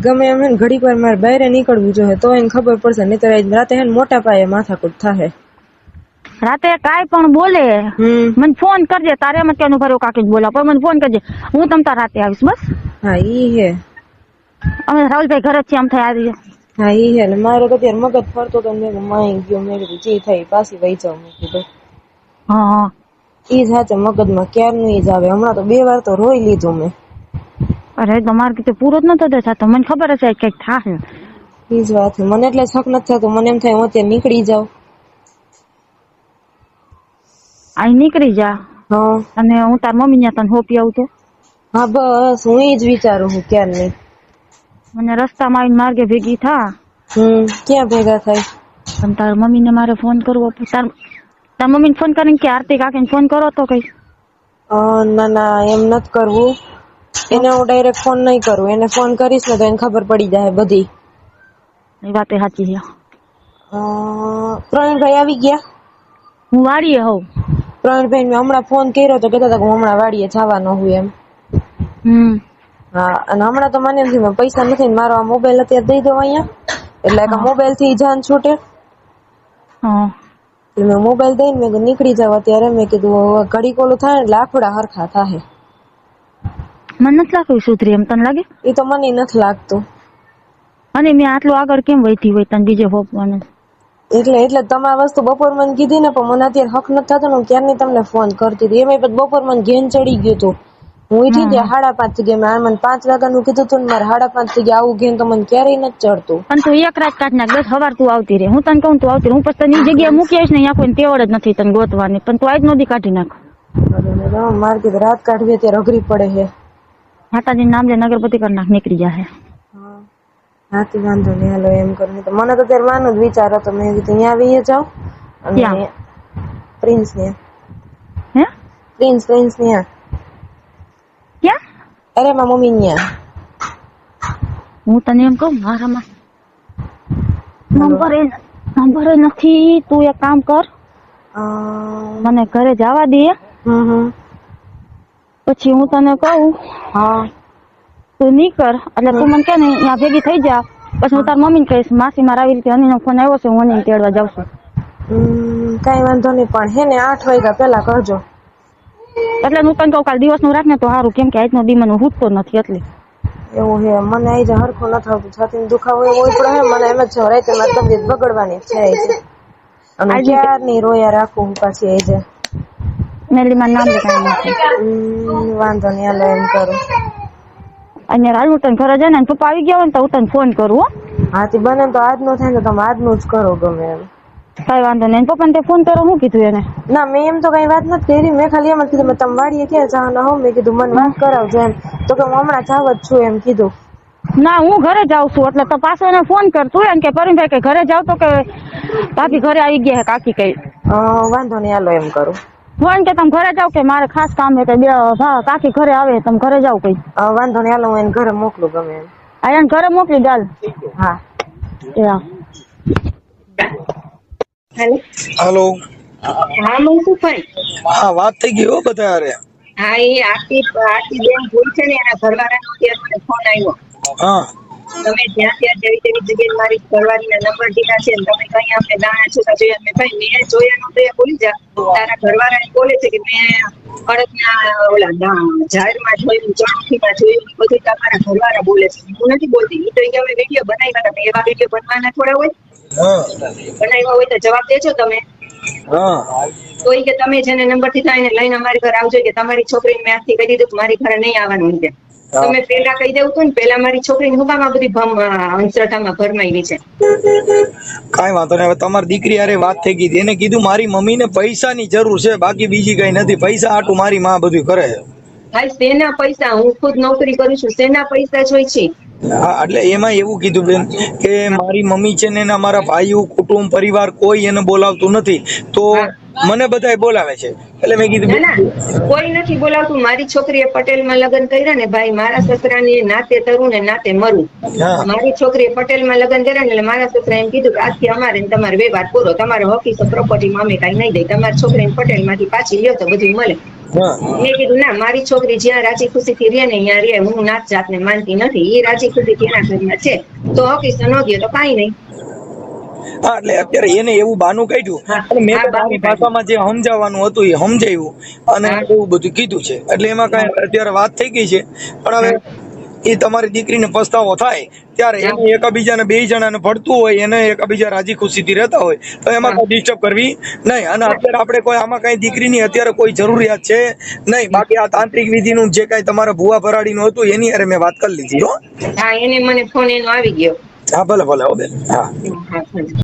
ગમે એમ હે ને ઘડીક વાર મારે બહાર નીકળવું જોઈએ તો એને ખબર પડશે. નહીતર રાતે હે ને મોટા પાયે માથાકૂટ થાય. રાતે કાઈ પણ બોલે મને ફોન કરજે. તારે એમ કેનું ભર્યો કાકી બોલા પણ મને ફોન કરજે. હું તમ તાર રાતે આવીશ બસ. હા ઈ હે. અમે રાહુલભાઈ ઘરે જ છીએ. આમ થાય આવી. હા ઈ હે ને મારો તો અત્યારે મગજ ફરતો તો મેં માઈ ગયો. મેં કીધું જે થાય પાછી વહી જાઉં. મેં કીધું હા ઈ જ હાચે મગજમાં ક્યારનું ઈ જ આવે. હમણાં તો 2 વાર તો રોઈ લીધું મેં. અરે તમારે કીધું પૂરો જ નતો થતો. મને ખબર હશે કઈક થાય. ઈ જ વાત છે. મને એટલે શક નથી થતું. મને એમ થાય હું અત્યારે નીકળી જાઉં. અહીં નીકળી જા અને હું તાર મમ્મી ને તને હોપી આવું તો. હા બસ હું ઈ જ વિચારું છું ક્યારની. મને રસ્તામાં આવીને માર્ગે ભેગી થા. ક્યાં ભેગા થાય? પણ તાર મમ્મી ને મારે ફોન કરવો. તાર મમ્મી ને ફોન કરીને કે આરતી કાકીને ફોન કરો તો કઈ. ના ના એમ નથી કરવું. એને હું ડાયરેક્ટ ફોન નહીં કરું. એને ફોન કરીશ ને તો એને ખબર પડી જાય બધી. એ વાતે સાચી છે. પ્રવીણભાઈ આવી ગયા? હું વાડીએ હોઉં. પ્રવીણભાઈ મેં હમણાં ફોન કર્યો તો કહેતા હતા કે હું હમણાં વાડીએ જવાનો હું એમ. હા અને હમણાં તો મને એમ થયું પૈસા નથી ને મારો આ મોબાઈલ અત્યારે દઈ દઉં અહીંયા એટલે મોબાઈલ થી જાન છૂટે. મેં મોબાઈલ દઈને મેં નીકળી જાવ અત્યારે. મેં કીધું ઘડી કોલું થાય એટલે આખોડા હરખા થાય. મને નથી લાગતું સુધરી એમ. તને લાગે? એ તો મને નથી લાગતું. અને મેં આટલું આગળ કેમ વહીતી હોય તને બીજે હોપવાનું? એટલે તમે આ વસ્તુ બપોર મને કીધી ને પણ મને અત્યારે હક નથી થતો ને. હું ક્યારની તમને ફોન કરતી હતી. એમાં પછી બપોર મને ઘેન ચડી ગયું હતું હું ઉઠી ગયા 5:30 વાગે. મને 5 વાગ્યાનું કીધું તું ને મારે 5:30 વાગે આવું ઘેર તો મને ક્યારેય નથી ચડતું. પણ તું એક રાત કાઢ નાખ, 10 સવાર તું આવતી રહે. હું તને કહું તું આવતી રહે. હું પછી તને જગ્યાએ મૂકી આવીશ ને અહીંયા કોઈ તેવડ જ નથી તને ગોતવાની, પણ તું આજ નોંધી કાઢી નાખ. મારે કીધું રાત કાઢવી ત્યારે અઘરી પડે છે. માતાજી નામ લે નગરપતિ કરી નાખ, નીકળી જાય. હાથી વાંધો નહીં, હાલો એમ કરું. તો મને તો ત્યારે માનો જ વિચાર હતો, મેં કીધું અહીંયા આવીએ જાવ અને પ્રિન્સ ને હે પ્રિન્સ ને ક્યાં? અરે મારા મમ્મી ન્યા. હું તને એમ કહું મારામાં નંબર નથી. તું એક કામ કર, મને ઘરે જવા દે, પછી હું તને કહું તું નીકળ એટલે તું મને કે ને અહીંયા ભેગી થઈ જા. પછી હું તાર મમ્મીને કહીશ માસી મારા આવી રીતે અનીનો ફોન આવ્યો છે, હું અનીને તેડવા જાઉં છું. કઈ વાંધો નહીં, પણ હે ને 8 વાગ્યા પહેલા કરજો. એટલે હું તને કહું કાલ દિવસનું રાખ ને તો સારું, કેમ કે આજનો દી મને હૂટતો નથી એટલે. એવું હે, મને આઈ જ હરખું નથી આવતું, છાતીનો દુખાવો એવો પડે હે મને. એમ જ છે રાતે મારી તબિયત બગડવાની છે અને ક્યારની રોયા રાખું હું પાછી આઈ જાય. મેલીમાં નામ લખાવી વાંધો નહીં, હાલો એમ કરું. અને હાલ હું તને ઘરે જાય ને પપ્પા આવી ગયા હોય ને તો હું તને ફોન કરું. હો હાથી બને તો આજનું થાય ને તમે આજનું જ કરો ગમે એમ. કઈ વાંધો નહીં. પપ્પાને તે ફોન કરો શું કીધું એને? ના મેં એમ તો કઈ વાત નથી કરી, મેં ખાલી એમ જ કીધું તમે વાડીએ ક્યાં જવાના હો, મેં કીધું મને વાત કરાવજો એમ. તો કે હું હમણાં જાવ જ છું એમ કીધું. ના હું ઘરે જાઉં છું એટલે તો પાછો એને ફોન કર તું એમ કે પરમભાઈ કે ઘરે જાવ તો કે ભાભી ઘરે આવી ગયા હે કાકી કઈ. વાંધો નહીં, હાલો એમ કરું. ફોન કે તમે ઘરે જાવ કે મારે ખાસ કામ હે કે બે કાકી ઘરે આવે તમે ઘરે જાવ કઈ. વાંધો નહીં, હાલો હું એને ઘરે મોકલું ગમે એમ. આ એને ઘરે મોકલી ડાલ. હા હાલો. હા મનસુખભાઈ. હા વાત થઈ ગઈ હો બધા હારે. હા એ આરતી બેન ભૂલ છે ને એના ઘરવાળાનો અત્યારે મને ફોન આવ્યો. હા તમે જ્યાં ત્યાં જેવી તેવી જગ્યાએ મારી ઘરવાળીના નંબર દીધા છે ને તમે કઈ આપણે દાણા છૂટા જોયા. મેં ભાઈ મેં જોયા નહોતો એ ભૂલી જા. તારા ઘરવાળાને બોલે છે કે મેં કડકના ઓલા જાહેરમાં જોયું, ચણોખીમાં જોયું, બધું તમારા ઘરવાળા બોલે છે. હું નથી બોલતી. એ તો અમે વિડીયો બનાવ્યા હતા, એવા વિડીયો બનવાના થોડા હોય. બનાવ્યા હોય તો જવાબ દેજો તમે. તો એ કે તમે જેને નંબર થી એને લઈને અમારી ઘરે આવજો કે તમારી છોકરીને મેં આજથી કહી દીધું મારી ઘરે નહીં આવવાનું છે. તમે પેલા કહી દેવું હતું ને, પેલા મારી છોકરીને હું કામ આ બધી અંધશ્રદ્ધામાં ભરમાઈ છે. કઈ વાંધો નહીં. હવે તમારી દીકરી હારે વાત થઈ ગઈ, એને કીધું મારી મમ્મીને પૈસાની જરૂર છે, બાકી બીજી કઈ નથી. પૈસા આટું મારી માં બધું કરે છે. ભાઈ શેના પૈસા? હું ખુદ નોકરી કરું છું, શેના પૈસા જોઈ છે? હા એટલે એમાં એવું કીધું બેન કે મારી મમ્મી છે ને મારા ભાઈઓ કુટુંબ પરિવાર કોઈ એને બોલાવતું નથી, તો મને બધાય બોલાવે છે. એટલે મેં કીધું કોઈ નથી બોલાવતું. મારી છોકરીએ પટેલમાં લગ્ન કર્યા ને ભાઈ, મારા સસરાને નાતે તરું ને નાતે મરું. મારી છોકરીએ પટેલમાં લગ્ન કર્યા ને એટલે મારા સસરા એમ કીધું કે આજથી અમારે તમારે વ્યવહાર પૂરો, તમારે હકીકત પ્રોપર્ટીમાં અમે કઈ નહીં દઈ, તમારી છોકરીને પટેલમાંથી પાછી લ્યો તો બધું મળે. મેં કીધું ના, મારી છોકરી જ્યાં રાજી ખુશી થી રહે ને અહીંયા રહે, હું નાત જાત ને માનતી નથી. એ રાજી ખુશી થી એના ઘરમાં છે તો હકીકત ન દે તો કઈ નહીં. હા એટલે અત્યારે એને એવું બાનું કાઢ્યું અને મેં તો મારી ભાષામાં જે સમજાવવાનું હતું એ સમજાવ્યું અને એવું બધું કીધું છે. એટલે એમાં કઈ અત્યારે વાત થઈ ગઈ છે. પણ હવે એ તમારી દીકરીને પસ્તાવો થાય ત્યારે એને એકબીજાને બે જણાને પડતું હોય, એને એકબીજા રાજી ખુશીથી રહેતા હોય તો એમાં કઈ ડિસ્ટર્બ કરવી નહીં. અને અત્યારે આપણે કોઈ આમાં કઈ દીકરીની અત્યારે કોઈ જરૂરિયાત છે નહીં. બાકી આ તાંત્રિક વિધિનું જે કઈ તમારા ભુવા ભરાડીનું હતું એની હારે મેં વાત કરી લીધી. હો હા એને મને ફોન એનો આવી ગયો. હા ભલે ભલે હો બેન. હા